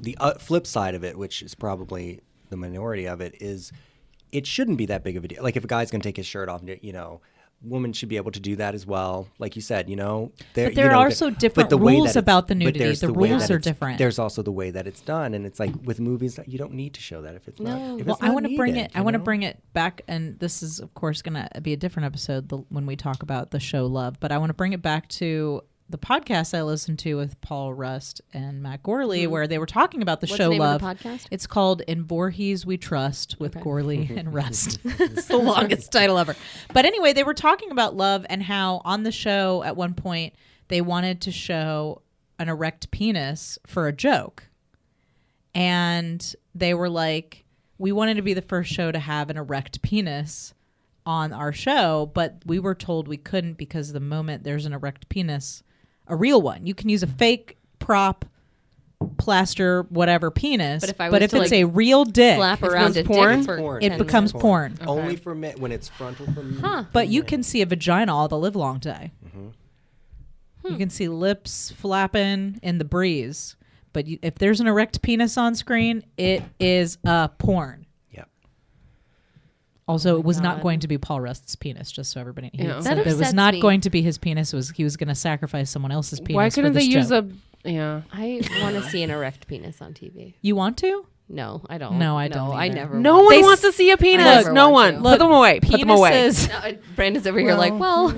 Speaker 3: the flip side of it, which is probably the minority of it, is it shouldn't be that big of a deal. Like if a guy's going to take his shirt off, women should be able to do that as well. Like you said,
Speaker 1: But there are also different rules about the nudity. The rules are different.
Speaker 3: There's also the way that it's done, and it's like with movies, you don't need to show that if it's not. If
Speaker 1: Well,
Speaker 3: it's
Speaker 1: I
Speaker 3: not
Speaker 1: want to bring
Speaker 3: needed,
Speaker 1: it. I want to bring it back, and this is, of course, going to be a different episode when we talk about the show Love. But I want to bring it back to the podcast I listened to with Paul Rust and Matt Gorley, where they were talking about the
Speaker 8: What's
Speaker 1: show
Speaker 8: the name
Speaker 1: Love.
Speaker 8: of the podcast?
Speaker 1: It's called "In Voorhees We Trust" with Gorley and Rust. It's the longest title ever. But anyway, they were talking about love and how on the show at one point they wanted to show an erect penis for a joke, and they were like, "We wanted to be the first show to have an erect penis on our show, but we were told we couldn't because the moment there's an erect penis, a real one, you can use a fake prop, plaster, whatever penis.
Speaker 8: But if I
Speaker 1: but
Speaker 8: was
Speaker 1: if
Speaker 8: to,
Speaker 1: it's
Speaker 8: like,
Speaker 1: a real dick,
Speaker 8: slap
Speaker 2: It
Speaker 8: around
Speaker 2: becomes
Speaker 8: a
Speaker 2: porn?
Speaker 8: dick for
Speaker 3: Porn.
Speaker 8: 10
Speaker 1: it becomes
Speaker 8: minutes.
Speaker 1: porn.
Speaker 3: Only for men when it's frontal from.
Speaker 1: But you can see a vagina all the live long day. You can see lips flapping in the breeze. But if there's an erect penis on screen, it is a porn.
Speaker 3: Yep.
Speaker 1: Also, it was not
Speaker 8: God.
Speaker 1: going to be Paul Rust's penis, just so everybody. He
Speaker 2: Yeah.
Speaker 1: said
Speaker 8: That
Speaker 1: that it was
Speaker 8: upsets
Speaker 1: not
Speaker 8: me.
Speaker 1: going to be his penis. He was going to sacrifice someone else's penis.
Speaker 2: Why
Speaker 1: for
Speaker 2: couldn't they
Speaker 1: this
Speaker 2: use
Speaker 1: joke.
Speaker 2: a? Yeah.
Speaker 8: I want to see an erect penis on TV.
Speaker 1: You want to?
Speaker 8: No, I don't.
Speaker 1: No, I don't
Speaker 8: I
Speaker 1: either.
Speaker 8: never.
Speaker 2: No
Speaker 8: want
Speaker 2: one
Speaker 1: They
Speaker 2: wants
Speaker 1: s-
Speaker 2: to see a penis.
Speaker 8: never
Speaker 2: No
Speaker 8: want
Speaker 2: one.
Speaker 8: to.
Speaker 2: Put them away. Put them away.
Speaker 1: Penises.
Speaker 8: No, Brandon's over here like, well,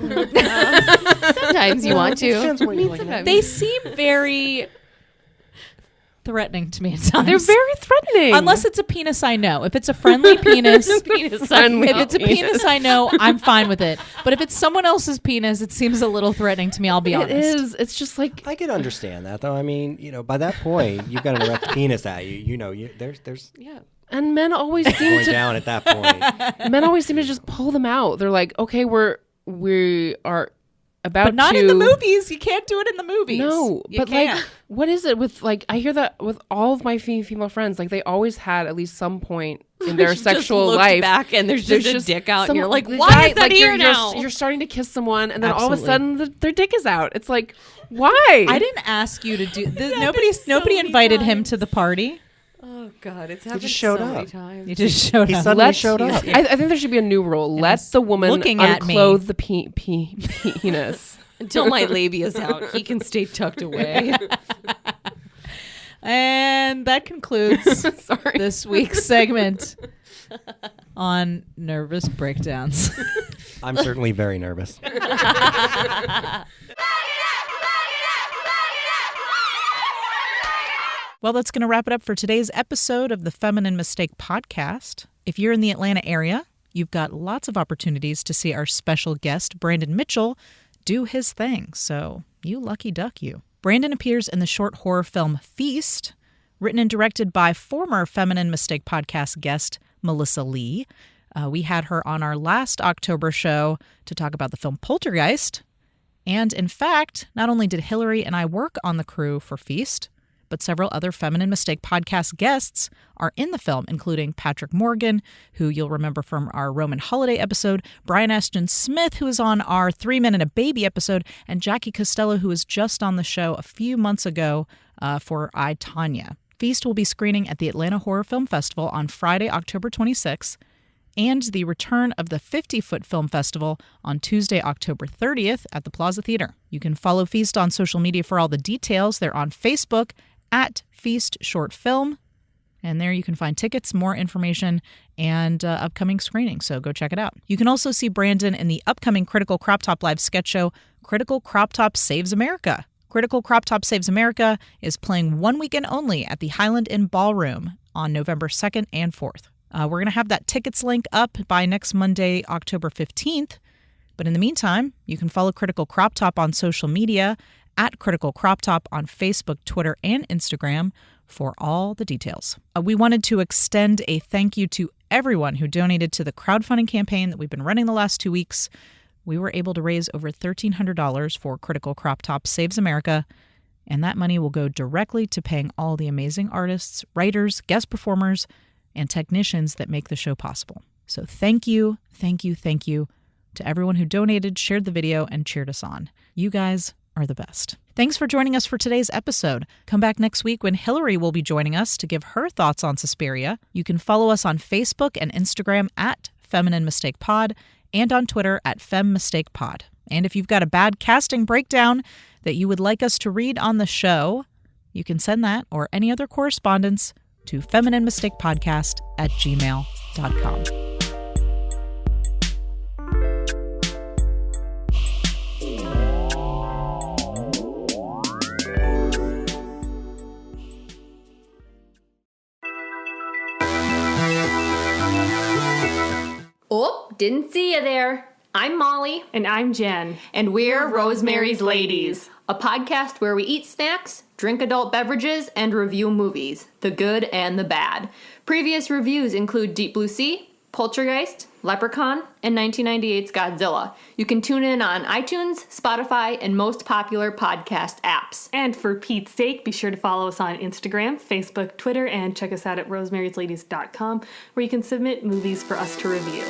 Speaker 8: sometimes you want to.
Speaker 3: Depends what you like.
Speaker 8: Sometimes.
Speaker 1: They seem very threatening to me at times.
Speaker 2: They're very threatening.
Speaker 1: Unless it's a penis I know. If it's a friendly penis,
Speaker 2: friendly.
Speaker 1: if it's a penis I know, I'm fine with it. But if it's someone else's penis, it seems a little threatening to me, I'll be honest.
Speaker 2: It is. It's just like
Speaker 3: I could understand that though. I mean, by that point, you've got an erect penis at you. There's
Speaker 8: Yeah.
Speaker 2: and men always seem
Speaker 3: going
Speaker 2: to
Speaker 3: down at that point.
Speaker 2: men always seem to just pull them out. They're like, okay, we are about
Speaker 1: But not
Speaker 2: to
Speaker 1: in the movies. You can't do it in the movies.
Speaker 2: No,
Speaker 1: You
Speaker 2: but
Speaker 1: can't.
Speaker 2: like, what is it with like? I hear that with all of my female friends, like they always had at least some point in their sexual life
Speaker 8: back and there's just a dick out, and you're like,
Speaker 2: the
Speaker 8: why
Speaker 2: guy-
Speaker 8: is that
Speaker 2: like,
Speaker 8: here
Speaker 2: you're,
Speaker 8: now?
Speaker 2: You're starting to kiss someone, and then all of a
Speaker 1: Absolutely.
Speaker 2: sudden their dick is out. It's like, why?
Speaker 1: I didn't ask you to do. Nobody invited him to the party.
Speaker 8: Oh God, it's happened
Speaker 3: just showed
Speaker 8: so many
Speaker 3: up.
Speaker 8: times.
Speaker 1: You just showed
Speaker 3: He
Speaker 1: up.
Speaker 3: suddenly
Speaker 2: Let's-
Speaker 3: showed up.
Speaker 2: I think there should be a new rule. Let
Speaker 1: he's
Speaker 2: the woman
Speaker 1: looking at me.
Speaker 2: unclothe the penis.
Speaker 8: Until my labia's out, he can stay tucked away.
Speaker 1: And that concludes this week's segment on nervous breakdowns.
Speaker 3: I'm certainly very nervous.
Speaker 1: Well, that's going to wrap it up for today's episode of the Feminine Mistake podcast. If you're in the Atlanta area, you've got lots of opportunities to see our special guest, Brandon Mitchell, do his thing. So you lucky duck, you. Brandon appears in the short horror film Feast, written and directed by former Feminine Mistake podcast guest Melissa Lee. We had her on our last October show to talk about the film Poltergeist. And in fact, not only did Hillary and I work on the crew for Feast, but several other Feminine Mistake podcast guests are in the film, including Patrick Morgan, who you'll remember from our Roman Holiday episode, Brian Ashton Smith, who is on our 3 Men and a Baby episode, and Jackie Costello, who was just on the show a few months ago for I, Tanya. Feast will be screening at the Atlanta Horror Film Festival on Friday, October 26th, and the return of the 50-Foot Film Festival on Tuesday, October 30th at the Plaza Theater. You can follow Feast on social media for all the details. They're on Facebook at Feast Short Film, and there you can find tickets, more information, and upcoming screenings, so go check it out. You can also see Brandon in the upcoming Critical Crop Top live sketch show, Critical Crop Top Saves America. Critical Crop Top Saves America is playing one weekend only at the Highland Inn Ballroom on November 2nd and 4th. We're going to have that tickets link up by next Monday, October 15th. But in the meantime, you can follow Critical Crop Top on social media at Critical Crop Top on Facebook, Twitter, and Instagram for all the details. We wanted to extend a thank you to everyone who donated to the crowdfunding campaign that we've been running the last 2 weeks. We were able to raise over $1,300 for Critical Crop Top Saves America, and that money will go directly to paying all the amazing artists, writers, guest performers, and technicians that make the show possible. So thank you, thank you, thank you to everyone who donated, shared the video, and cheered us on. You guys are the best. Thanks for joining us for today's episode. Come back next week when Hillary will be joining us to give her thoughts on Suspiria. You can follow us on Facebook and Instagram at Feminine Mistake Pod and on Twitter at Fem Mistake Pod. And if you've got a bad casting breakdown that you would like us to read on the show, you can send that or any other correspondence to femininemistakepodcast@gmail.com.
Speaker 9: Oh, didn't see you there. I'm Molly.
Speaker 10: And I'm Jen.
Speaker 9: And we're Rosemary's Ladies, a podcast where we eat snacks, drink adult beverages, and review movies, the good and the bad. Previous reviews include Deep Blue Sea, Poltergeist, Leprechaun, and 1998's Godzilla. You can tune in on iTunes, Spotify, and most popular podcast apps.
Speaker 10: And for Pete's sake, be sure to follow us on Instagram, Facebook, Twitter, and check us out at rosemariesladies.com, where you can submit movies for us to review.